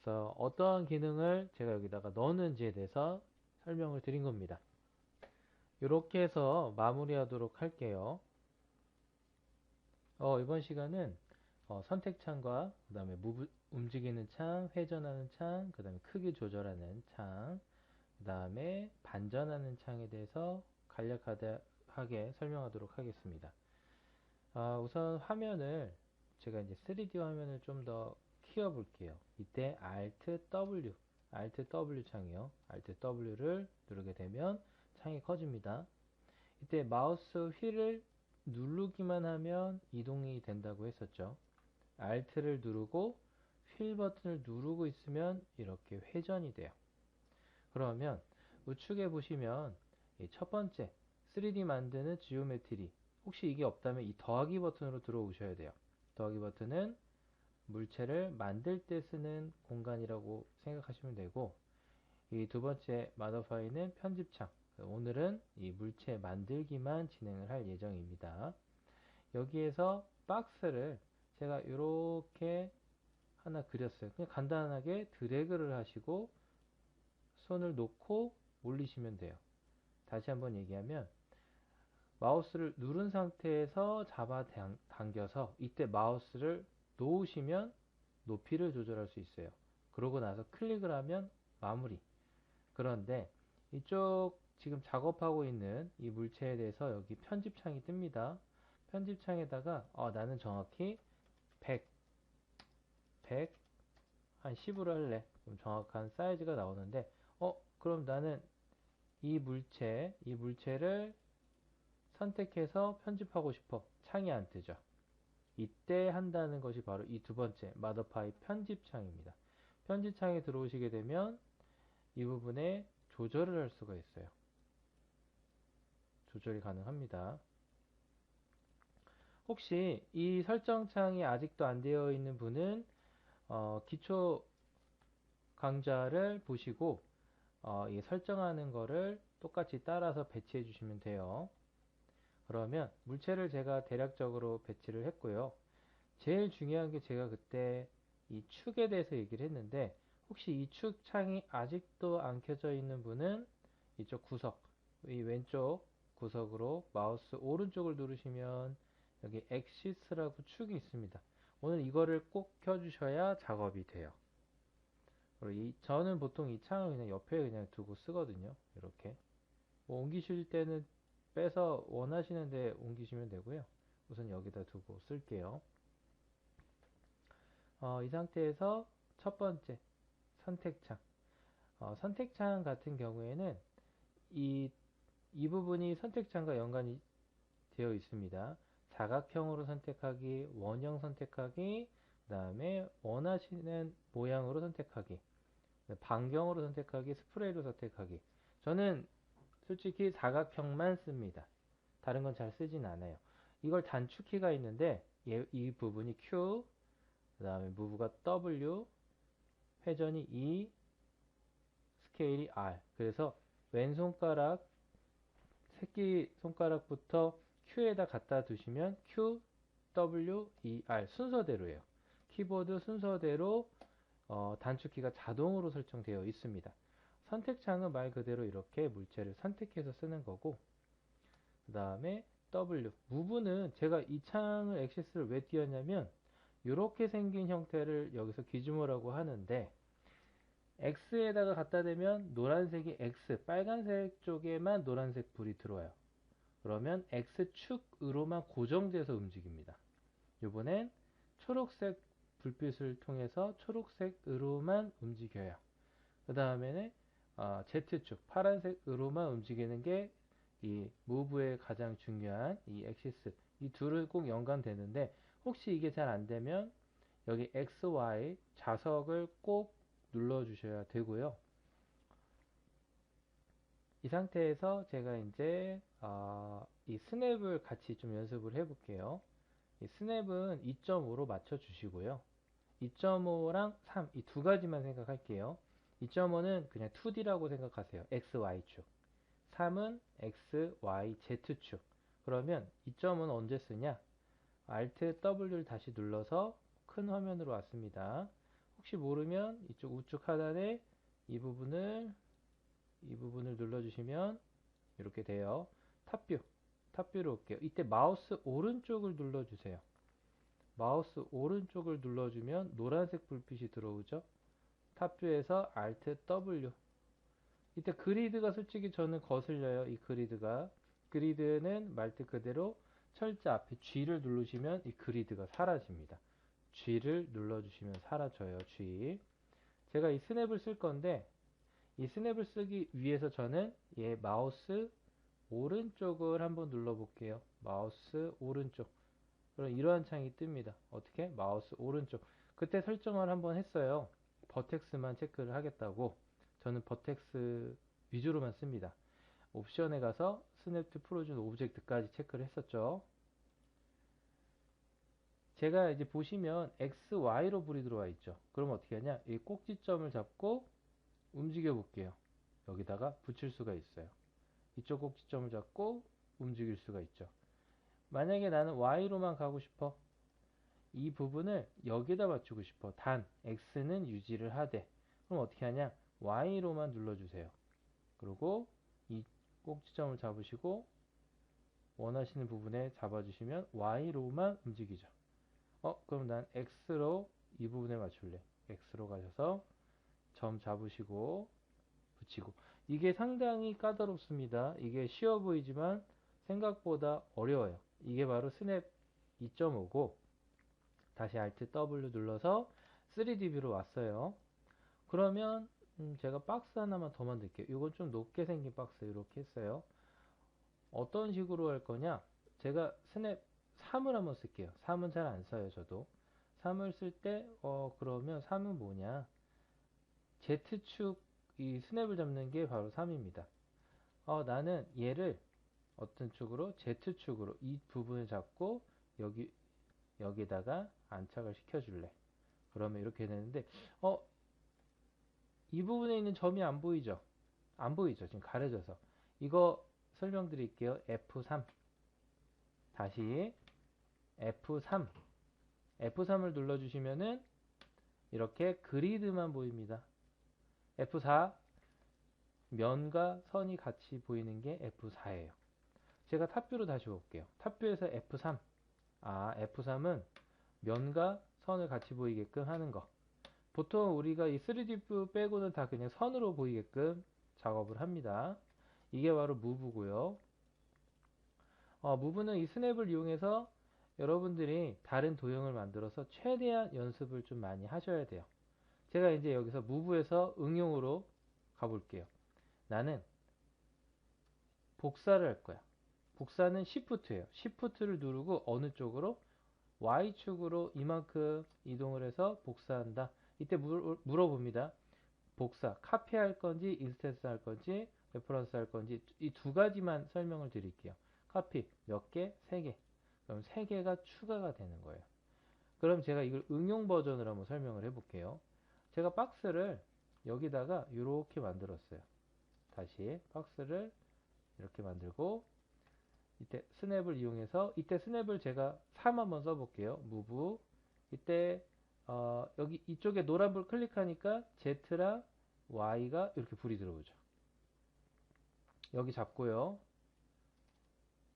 그래서 어떠한 기능을 제가 여기다가 넣는지에 대해서 설명을 드린 겁니다. 이렇게 해서 마무리하도록 할게요. 이번 시간은 선택창과 그 다음에 움직이는 창, 회전하는 창, 그 다음에 크기 조절하는 창, 그 다음에 반전하는 창에 대해서 간략하게 설명하도록 하겠습니다. 우선 화면을 제가 이제 3D 화면을 좀 더 키워 볼게요. 이때 Alt W 창이요. Alt W를 누르게 되면 창이 커집니다. 이때 마우스 휠을 누르기만 하면 이동이 된다고 했었죠. Alt를 누르고 휠 버튼을 누르고 있으면 이렇게 회전이 돼요. 그러면 우측에 보시면 이 첫 번째 3D 만드는 지오메트리, 혹시 이게 없다면 이 더하기 버튼으로 들어오셔야 돼요. 더하기 버튼은 물체를 만들 때 쓰는 공간이라고 생각하시면 되고, 이 두 번째 마더파이는 편집창. 오늘은 이 물체 만들기만 진행을 할 예정입니다. 여기에서 박스를 제가 이렇게 하나 그렸어요. 그냥 간단하게 드래그를 하시고 손을 놓고 올리시면 돼요. 다시 한번 얘기하면 마우스를 누른 상태에서 잡아 당겨서 이때 마우스를 놓으시면 높이를 조절할 수 있어요. 그러고 나서 클릭을 하면 마무리. 그런데 이쪽 지금 작업하고 있는 이 물체에 대해서 여기 편집창이 뜹니다. 편집창에다가 나는 정확히 100, 100, 한 10으로 할래. 그럼 정확한 사이즈가 나오는데 그럼 나는 이 물체를 선택해서 편집하고 싶어. 창이 안 뜨죠. 이때 한다는 것이 바로 이 두 번째 마더파이 편집창입니다. 편집창에 들어오시게 되면 이 부분에 조절을 할 수가 있어요. 조절이 가능합니다. 혹시 이 설정창이 아직도 안 되어 있는 분은 기초 강좌를 보시고 이 설정하는 거를 똑같이 따라서 배치해 주시면 돼요. 그러면 물체를 제가 대략적으로 배치를 했고요. 제일 중요한 게 제가 그때 이 축에 대해서 얘기를 했는데, 혹시 이 축 창이 아직도 안 켜져 있는 분은 이쪽 구석, 이 왼쪽 구석으로 마우스 오른쪽을 누르시면 여기 엑시스라고 축이 있습니다. 오늘 이거를 꼭 켜주셔야 작업이 돼요. 그리고 저는 보통 이 창을 그냥 옆에 그냥 두고 쓰거든요. 이렇게. 뭐 옮기실 때는 빼서 원하시는 데 옮기시면 되고요. 우선 여기다 두고 쓸게요. 이 상태에서 첫 번째 선택창. 선택창 같은 경우에는 이, 이 부분이 선택창과 연관이 되어 있습니다. 사각형으로 선택하기, 원형 선택하기, 그 다음에 원하시는 모양으로 선택하기, 반경으로 선택하기, 스프레이로 선택하기. 저는 솔직히 사각형만 씁니다. 다른 건 잘 쓰진 않아요. 이걸 단축키가 있는데 이 부분이 Q, 그 다음에 무브가 W, 회전이 E, 스케일이 R. 그래서 왼손가락, 새끼손가락부터 Q에다 갖다 두시면 Q, W, E, R 순서대로예요. 키보드 순서대로 단축키가 자동으로 설정되어 있습니다. 선택창은 말 그대로 이렇게 물체를 선택해서 쓰는 거고, 그 다음에 W, 무브는 제가 이 창을 액세스를 왜 띄웠냐면 이렇게 생긴 형태를 여기서 기준모라고 하는데, X에다가 갖다 대면 노란색이 X, 빨간색 쪽에만 노란색 불이 들어와요. 그러면 X축으로만 고정돼서 움직입니다. 이번엔 초록색 불빛을 통해서 초록색으로만 움직여요. 그 다음에는 Z축, 파란색으로만 움직이는 게 이 무브의 가장 중요한 이 엑시스, 이 둘을 꼭 연관되는데, 혹시 이게 잘 안되면 여기 X, Y 좌석을 꼭 눌러주셔야 되고요. 이 상태에서 제가 이제 이 스냅을 같이 좀 연습을 해볼게요. 이 스냅은 2.5로 맞춰 주시고요. 2.5랑 3, 이 두 가지만 생각할게요. 2.5는 그냥 2D라고 생각하세요. X, Y축. 3은 X, Y, Z축. 그러면 2.5는 언제 쓰냐? Alt W를 다시 눌러서 큰 화면으로 왔습니다. 혹시 모르면 이쪽 우측 하단에 이 부분을 눌러주시면 이렇게 돼요. 탑뷰, 탑뷰로 올게요. 이때 마우스 오른쪽을 눌러주세요. 마우스 오른쪽을 눌러주면 노란색 불빛이 들어오죠. 탑뷰에서 Alt W. 이때 그리드가 솔직히 저는 거슬려요. 이 그리드가. 그리드는 말 그대로 철자 앞에 G를 누르시면 이 그리드가 사라집니다. G를 눌러주시면 사라져요. G. 제가 이 스냅을 쓸 건데, 이 스냅을 쓰기 위해서 저는 얘 마우스 오른쪽을 한번 눌러볼게요. 마우스 오른쪽. 그럼 이러한 창이 뜹니다. 어떻게? 마우스 오른쪽. 그때 설정을 한번 했어요. 버텍스만 체크를 하겠다고. 저는 버텍스 위주로만 씁니다. 옵션에 가서 스냅 투 프로즌 오브젝트까지 체크를 했었죠. 제가 이제 보시면 X, Y로 불이 들어와 있죠. 그럼 어떻게 하냐? 이 꼭지점을 잡고 움직여 볼게요. 여기다가 붙일 수가 있어요. 이쪽 꼭지점을 잡고 움직일 수가 있죠. 만약에 나는 Y로만 가고 싶어. 이 부분을 여기다 맞추고 싶어. 단 X는 유지를 하되. 그럼 어떻게 하냐? Y로만 눌러주세요. 그리고 이 꼭지점을 잡으시고 원하시는 부분에 잡아주시면 Y로만 움직이죠. 그럼 난 X로 이 부분에 맞출래. X로 가셔서 점 잡으시고 붙이고. 이게 상당히 까다롭습니다. 이게 쉬워 보이지만 생각보다 어려워요. 이게 바로 스냅 2.5고, 다시 Alt W 눌러서 3D 뷰로 왔어요. 그러면 제가 박스 하나만 더 만들게요. 이건 좀 높게 생긴 박스 이렇게 했어요. 어떤 식으로 할 거냐? 제가 스냅 3을 한번 쓸게요. 3은 잘 안 써요, 저도. 3을 쓸 때, 그러면 3은 뭐냐? Z축 이 스냅을 잡는 게 바로 3입니다. 나는 얘를 어떤 축으로? Z축으로 이 부분을 잡고 여기다가 안착을 시켜줄래. 그러면 이렇게 되는데, 이 부분에 있는 점이 안 보이죠? 안 보이죠? 지금 가려져서. 이거 설명드릴게요. F3. 다시 F3. F3을 눌러주시면은 이렇게 그리드만 보입니다. F4. 면과 선이 같이 보이는 게 F4예요. 제가 탑뷰로 다시 볼게요. 탑뷰에서 F3. F3은 면과 선을 같이 보이게끔 하는 거. 보통 우리가 이 3D 뷰 빼고는 다 그냥 선으로 보이게끔 작업을 합니다. 이게 바로 무브고요. 무브는 이 스냅을 이용해서 여러분들이 다른 도형을 만들어서 최대한 연습을 좀 많이 하셔야 돼요. 제가 이제 여기서 무브에서 응용으로 가볼게요. 나는 복사를 할 거야. 복사는 Shift예요. Shift를 누르고 어느 쪽으로? Y축으로 이만큼 이동을 해서 복사한다. 이때 물어봅니다. 복사, 카피할 건지, 인스턴스 할 건지, 레퍼런스 할 건지 이 두 가지만 설명을 드릴게요. 카피 몇 개? 3개. 그럼 3개가 추가가 되는 거예요. 그럼 제가 이걸 응용 버전으로 한번 설명을 해볼게요. 제가 박스를 여기다가 이렇게 만들었어요. 다시 박스를 이렇게 만들고 이때 스냅을 이용해서 이때 스냅을 제가 3 한번 써볼게요. move 이때 여기 이쪽에 노란불 클릭하니까 Z랑 Y가 이렇게 불이 들어오죠. 여기 잡고요.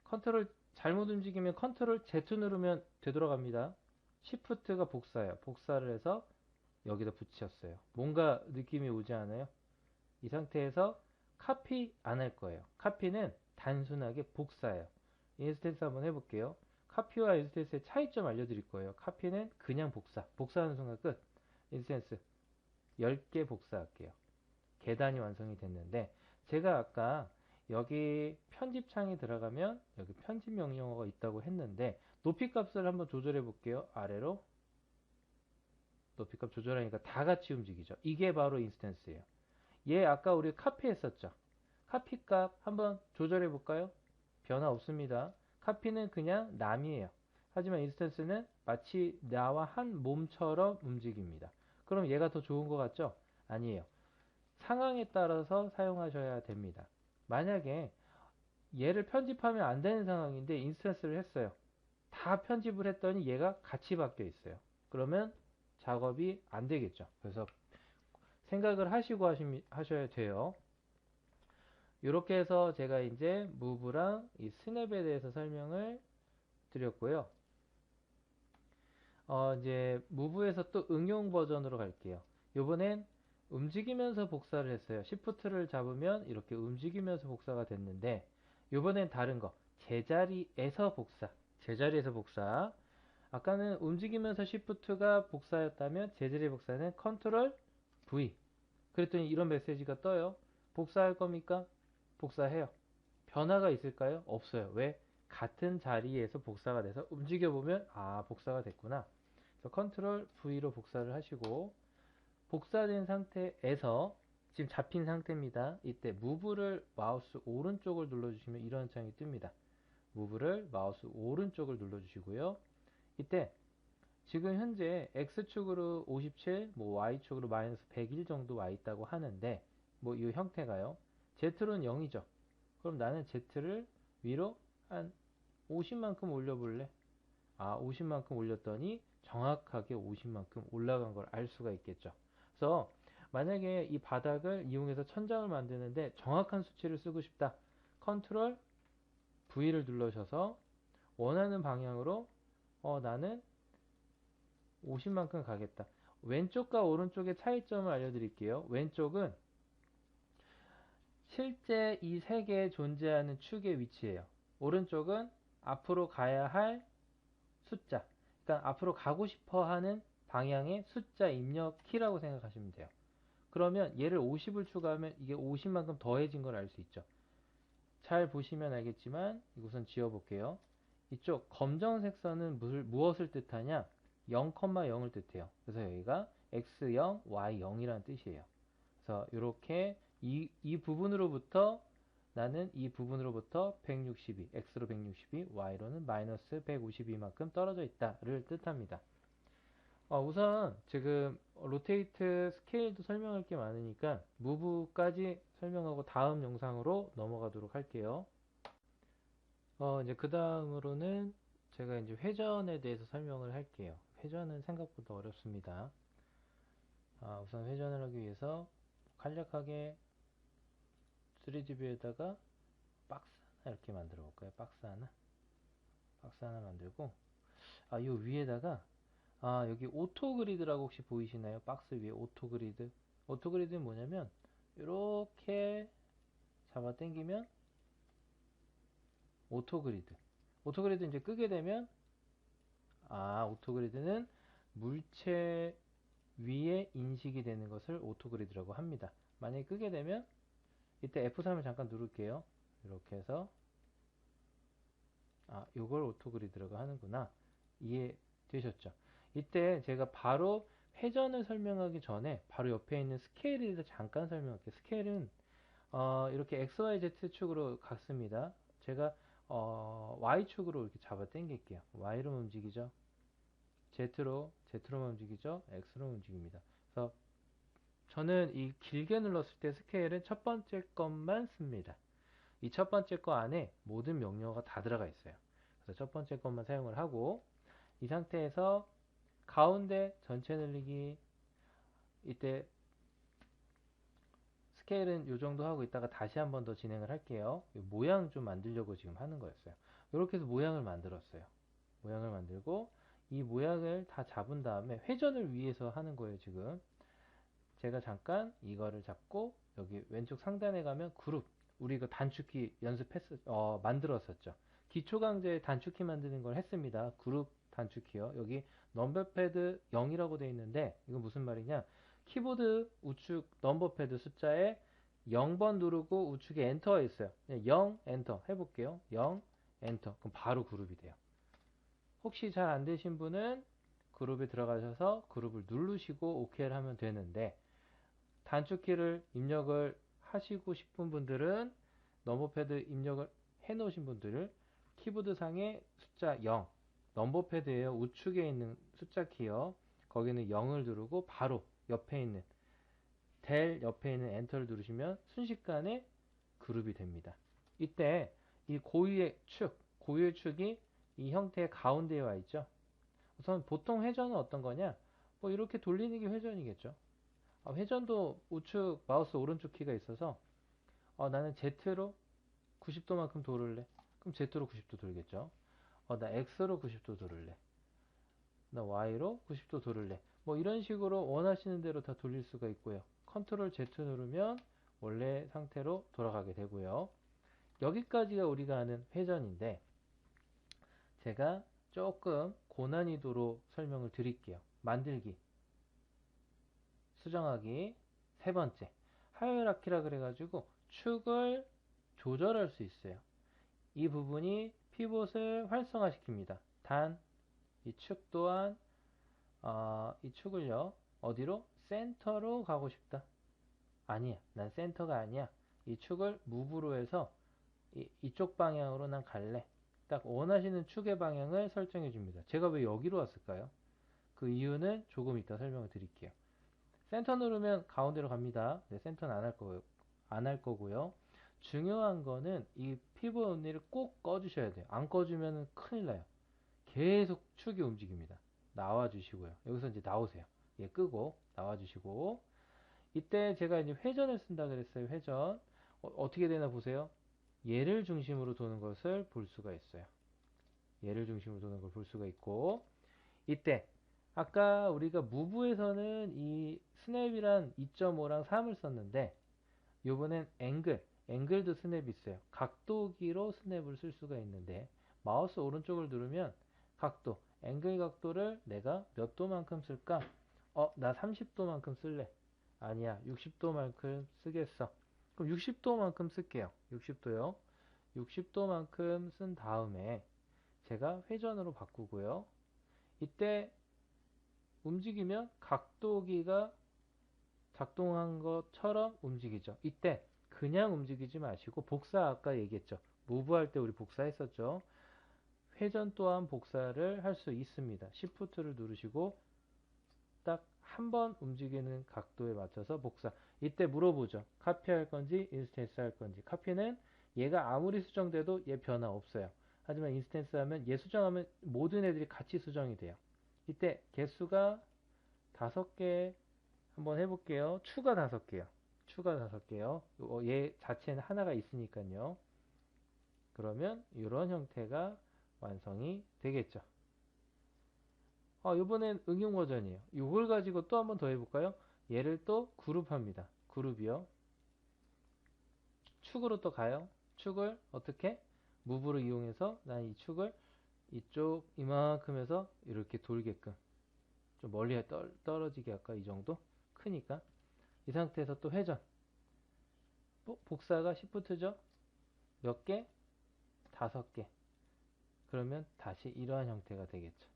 컨트롤 잘못 움직이면 컨트롤 Z 누르면 되돌아갑니다. Shift가 복사예요. 복사를 해서 여기다 붙였어요. 뭔가 느낌이 오지 않아요? 이 상태에서 카피 안 할 거예요. 카피는 단순하게 복사예요. 인스턴스 한번 해볼게요. 카피와 인스턴스의 차이점 알려드릴 거예요. 카피는 그냥 복사. 복사하는 순간 끝. 인스턴스 10개 복사할게요. 계단이 완성이 됐는데 제가 아까 여기 편집창에 들어가면 여기 편집 명령어가 있다고 했는데 높이 값을 한번 조절해 볼게요. 아래로 높이값 조절하니까 다 같이 움직이죠. 이게 바로 인스턴스예요. 얘 아까 우리 카피 했었죠. 카피 값 한번 조절해 볼까요? 변화 없습니다. 카피는 그냥 남이에요. 하지만 인스턴스는 마치 나와 한 몸처럼 움직입니다. 그럼 얘가 더 좋은 것 같죠? 아니에요. 상황에 따라서 사용하셔야 됩니다. 만약에 얘를 편집하면 안 되는 상황인데 인스턴스를 했어요. 다 편집을 했더니 얘가 같이 바뀌어 있어요. 그러면 작업이 안 되겠죠. 그래서 생각을 하시고 하셔야 돼요. 이렇게 해서 제가 이제 무브랑 이 스냅에 대해서 설명을 드렸고요. 이제 무브에서 또 응용 버전으로 갈게요. 요번엔 움직이면서 복사를 했어요. Shift를 잡으면 이렇게 움직이면서 복사가 됐는데 요번엔 다른 거 제자리에서 복사. 제자리에서 복사. 아까는 움직이면서 Shift가 복사였다면 제자리 복사는 Ctrl V. 그랬더니 이런 메시지가 떠요. 복사할 겁니까? 복사해요. 변화가 있을까요? 없어요. 왜? 같은 자리에서 복사가 돼서 움직여보면 복사가 됐구나. 그래서 컨트롤 V로 복사를 하시고 복사된 상태에서 지금 잡힌 상태입니다. 이때 무브를 마우스 오른쪽을 눌러주시면 이런 창이 뜹니다. 무브를 마우스 오른쪽을 눌러주시고요. 이때 지금 현재 X축으로 57, Y축으로 마이너스 101 정도 와 있다고 하는데 이 형태가요. Z로는 0이죠. 그럼 나는 Z를 위로 한 50만큼 올려볼래? 50만큼 올렸더니 정확하게 50만큼 올라간 걸 알 수가 있겠죠. 그래서 만약에 이 바닥을 이용해서 천장을 만드는데 정확한 수치를 쓰고 싶다. 컨트롤 V를 눌러셔서 원하는 방향으로 나는 50만큼 가겠다. 왼쪽과 오른쪽의 차이점을 알려드릴게요. 왼쪽은 실제 이 세계에 존재하는 축의 위치예요. 오른쪽은 앞으로 가야 할 숫자. 그러니까 앞으로 가고 싶어 하는 방향의 숫자 입력 키라고 생각하시면 돼요. 그러면 얘를 50을 추가하면 이게 50만큼 더해진 걸 알 수 있죠. 잘 보시면 알겠지만 이곳은 지워볼게요. 이쪽 검정색 선은 무엇을 뜻하냐? 0,0을 뜻해요. 그래서 여기가 x0, y0이라는 뜻이에요. 그래서 이렇게 이 부분으로부터 나는 이 부분으로부터 162, x로 162, y로는 마이너스 152만큼 떨어져 있다를 뜻합니다. 우선 지금 로테이트 스케일도 설명할 게 많으니까 무브까지 설명하고 다음 영상으로 넘어가도록 할게요. 이제 그 다음으로는 제가 이제 회전에 대해서 설명을 할게요. 회전은 생각보다 어렵습니다. 우선 회전을 하기 위해서 간략하게 3D 뷰에다가 박스 하나 이렇게 만들어 볼까요? 박스 하나 만들고 요 위에다가 여기 오토 그리드라고 혹시 보이시나요? 박스 위에 오토 그리드. 오토 그리드는 뭐냐면 이렇게 잡아 당기면 오토그리드. 오토그리드 이제 끄게 되면, 오토그리드는 물체 위에 인식이 되는 것을 오토그리드라고 합니다. 만약에 끄게 되면, 이때 F3을 잠깐 누를게요. 이렇게 해서, 요걸 오토그리드라고 하는구나. 이해되셨죠? 이때 제가 바로 회전을 설명하기 전에 바로 옆에 있는 스케일에 대해서 잠깐 설명할게요. 스케일은 이렇게 XYZ축으로 갔습니다. 제가 Y축으로 이렇게 잡아 당길게요. Y로 움직이죠. Z로만 움직이죠. X로 움직입니다. 그래서 저는 이 길게 눌렀을 때 스케일은 첫 번째 것만 씁니다. 이 첫 번째 거 안에 모든 명령어가 다 들어가 있어요. 그래서 첫 번째 것만 사용을 하고, 이 상태에서 가운데 전체 늘리기, 이때 스케일은 이 정도 하고 있다가 다시 한 번 더 진행을 할게요. 모양 좀 만들려고 지금 하는 거였어요. 이렇게 해서 모양을 만들었어요. 모양을 만들고, 이 모양을 다 잡은 다음에 회전을 위해서 하는 거예요, 지금. 제가 잠깐 이거를 잡고 여기 왼쪽 상단에 가면 그룹, 우리 이거 단축키 만들었었죠. 기초강좌에 단축키 만드는 걸 했습니다. 그룹 단축키요. 여기 넘버패드 0이라고 되어 있는데 이건 무슨 말이냐, 키보드 우측 넘버패드 숫자에 0번 누르고 우측에 엔터가 있어요. 0 엔터 해볼게요. 0 엔터. 그럼 바로 그룹이 돼요. 혹시 잘 안 되신 분은 그룹에 들어가셔서 그룹을 누르시고 OK를 하면 되는데, 단축키를 입력을 하시고 싶은 분들은 넘버패드 입력을 해 놓으신 분들을 키보드 상의 숫자 0, 넘버패드에요. 우측에 있는 숫자 키요. 거기는 0을 누르고 바로 옆에 있는 델 옆에 있는 엔터를 누르시면 순식간에 그룹이 됩니다. 이때 이 고유의 축이 이 형태의 가운데에 와 있죠. 우선 보통 회전은 어떤 거냐? 뭐 이렇게 돌리는 게 회전이겠죠. 회전도 우측 마우스 오른쪽 키가 있어서 나는 Z로 90도만큼 돌을래. 그럼 Z로 90도 돌겠죠. 나 X로 90도 돌을래. 나 Y로 90도 돌을래. 뭐 이런 식으로 원하시는 대로 다 돌릴 수가 있고요. 컨트롤 Z 누르면 원래 상태로 돌아가게 되고요. 여기까지가 우리가 아는 회전인데, 제가 조금 고난이도로 설명을 드릴게요. 만들기, 수정하기. 세 번째, 하이어라키라 그래가지고 축을 조절할 수 있어요. 이 부분이 피봇을 활성화시킵니다. 단, 이 축 또한 이 축을요, 어디로? 센터로 가고 싶다. 아니야, 난 센터가 아니야. 이 축을 무브로 해서 이쪽 방향으로 난 갈래. 딱 원하시는 축의 방향을 설정해 줍니다. 제가 왜 여기로 왔을까요? 그 이유는 조금 이따 설명을 드릴게요. 센터 누르면 가운데로 갑니다. 네, 센터는 안 할 거고요. 중요한 거는 이 피벗 언니를 꼭 꺼주셔야 돼요. 안 꺼주면 큰일 나요. 계속 축이 움직입니다. 나와주시고요. 여기서 이제 나오세요. 얘 끄고 나와주시고, 이때 제가 이제 회전을 쓴다 그랬어요. 회전. 어떻게 되나 보세요. 얘를 중심으로 도는 것을 볼 수가 있어요. 얘를 중심으로 도는 걸 볼 수가 있고, 이때 아까 우리가 무브에서는 이 스냅이란 2.5랑 3을 썼는데, 요번엔 앵글도 스냅이 있어요. 각도기로 스냅을 쓸 수가 있는데, 마우스 오른쪽을 누르면 각도, 앵글 각도를 내가 몇 도만큼 쓸까? 나 30도만큼 쓸래. 아니야, 60도만큼 쓰겠어. 그럼 60도만큼 쓸게요. 60도요. 60도만큼 쓴 다음에 제가 회전으로 바꾸고요. 이때 움직이면 각도기가 작동한 것처럼 움직이죠. 이때 그냥 움직이지 마시고 복사, 아까 얘기했죠. 무브 할 때 우리 복사했었죠. 회전 또한 복사를 할 수 있습니다. Shift를 누르시고 딱 한 번 움직이는 각도에 맞춰서 복사. 이때 물어보죠. 카피할 건지 인스턴스 할 건지. 카피는 얘가 아무리 수정돼도 얘 변화 없어요. 하지만 인스턴스 하면 얘 수정하면 모든 애들이 같이 수정이 돼요. 이때 개수가 5개 한번 해볼게요. 추가 5개요. 추가 5개요. 얘 자체는 하나가 있으니까요. 그러면 이런 형태가 완성이 되겠죠. 이번엔 응용 버전이에요. 이걸 가지고 또 한번 더 해볼까요? 얘를 또 그룹합니다. 그룹이요. 축으로 또 가요. 축을 어떻게? 무브로 이용해서 난 이 축을 이쪽 이만큼 해서 이렇게 돌게끔 좀 멀리 떨어지게 할까? 이 정도? 크니까. 이 상태에서 또 회전. 복사가 시프트죠? 몇 개? 5개. 그러면 다시 이러한 형태가 되겠죠.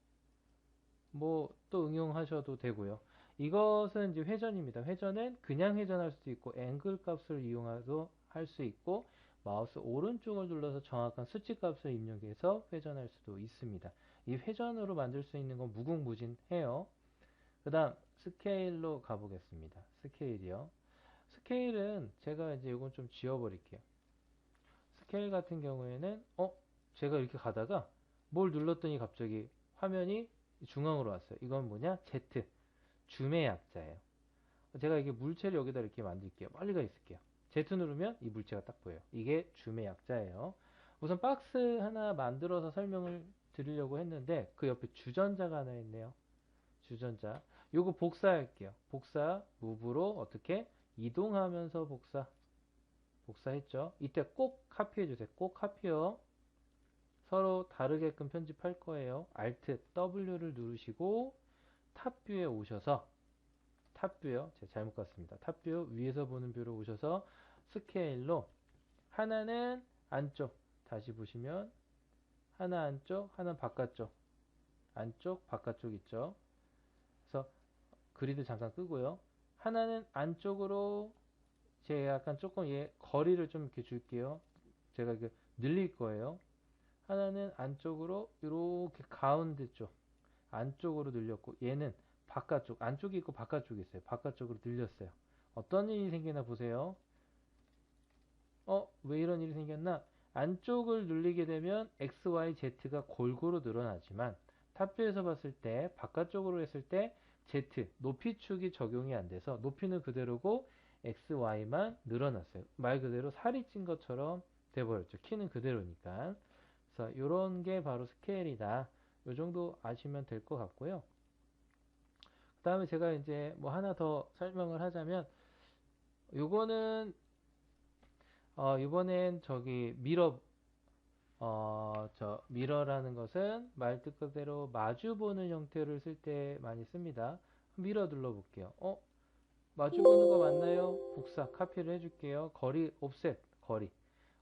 뭐 또 응용하셔도 되고요. 이것은 이제 회전입니다. 회전은 그냥 회전할 수도 있고 앵글 값을 이용해서 할 수 있고 마우스 오른쪽을 눌러서 정확한 수치 값을 입력해서 회전할 수도 있습니다. 이 회전으로 만들 수 있는 건 무궁무진해요. 그 다음 스케일로 가보겠습니다. 스케일이요. 스케일은 제가 이제 이건 좀 지워버릴게요. 스케일 같은 경우에는 제가 이렇게 가다가 뭘 눌렀더니 갑자기 화면이 중앙으로 왔어요. 이건 뭐냐? Z 줌의 약자예요. 제가 이게 물체를 여기다 이렇게 만들게요. 멀리 가 있을게요. Z 누르면 이 물체가 딱 보여요. 이게 줌의 약자예요. 우선 박스 하나 만들어서 설명을 드리려고 했는데 그 옆에 주전자가 하나 있네요. 주전자. 요거 복사할게요. 복사, 무브로 어떻게? 이동하면서 복사했죠. 이때 꼭 카피해주세요. 꼭 카피요. 서로 다르게끔 편집할 거예요. Alt W를 누르시고 탑뷰에 오셔서 탑뷰요. 제가 잘못 갔습니다. 탑뷰 위에서 보는 뷰로 오셔서 스케일로 하나는 안쪽 다시 보시면 하나 안쪽 하나 바깥쪽 안쪽 바깥쪽 있죠. 그래서 그리드 잠깐 끄고요. 하나는 안쪽으로 제가 약간 조금 거리를 좀 이렇게 줄게요. 제가 이렇게 늘릴 거예요. 하나는 안쪽으로 이렇게 가운데 쪽 안쪽으로 늘렸고 얘는 바깥쪽 안쪽이 있고 바깥쪽이 있어요. 바깥쪽으로 늘렸어요. 어떤 일이 생기나 보세요. 왜 이런 일이 생겼나? 안쪽을 눌리게 되면 X, Y, Z가 골고루 늘어나지만 탑뷰에서 봤을 때 바깥쪽으로 했을 때 Z 높이축이 적용이 안 돼서 높이는 그대로고 X, Y만 늘어났어요. 말 그대로 살이 찐 것처럼 돼버렸죠. 키는 그대로니까. 그래서 이런 게 바로 스케일이다. 이 정도 아시면 될 것 같고요. 그 다음에 제가 이제 뭐 하나 더 설명을 하자면 요거는 이번엔 저기 미러라는 것은 말 그대로 마주 보는 형태를 쓸 때 많이 씁니다. 미러 눌러볼게요. 마주 보는 거 맞나요? 복사, 카피를 해줄게요. 거리, 옵셋, 거리,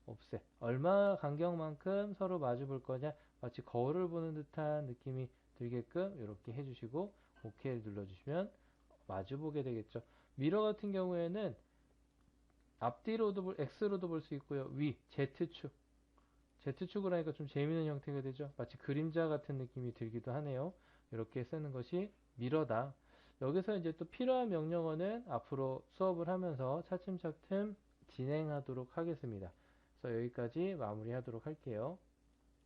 옵셋. 얼마 간격만큼 서로 마주 볼 거냐? 마치 거울을 보는 듯한 느낌이 들게끔 이렇게 해주시고, OK를 눌러주시면 마주 보게 되겠죠. 미러 같은 경우에는 앞뒤로도 X로도 볼 수 있고요. 위, Z축. Z축을 하니까 좀 재미있는 형태가 되죠. 마치 그림자 같은 느낌이 들기도 하네요. 이렇게 쓰는 것이 미러다. 여기서 이제 또 필요한 명령어는 앞으로 수업을 하면서 차츰차츰 진행하도록 하겠습니다. 그래서 여기까지 마무리하도록 할게요.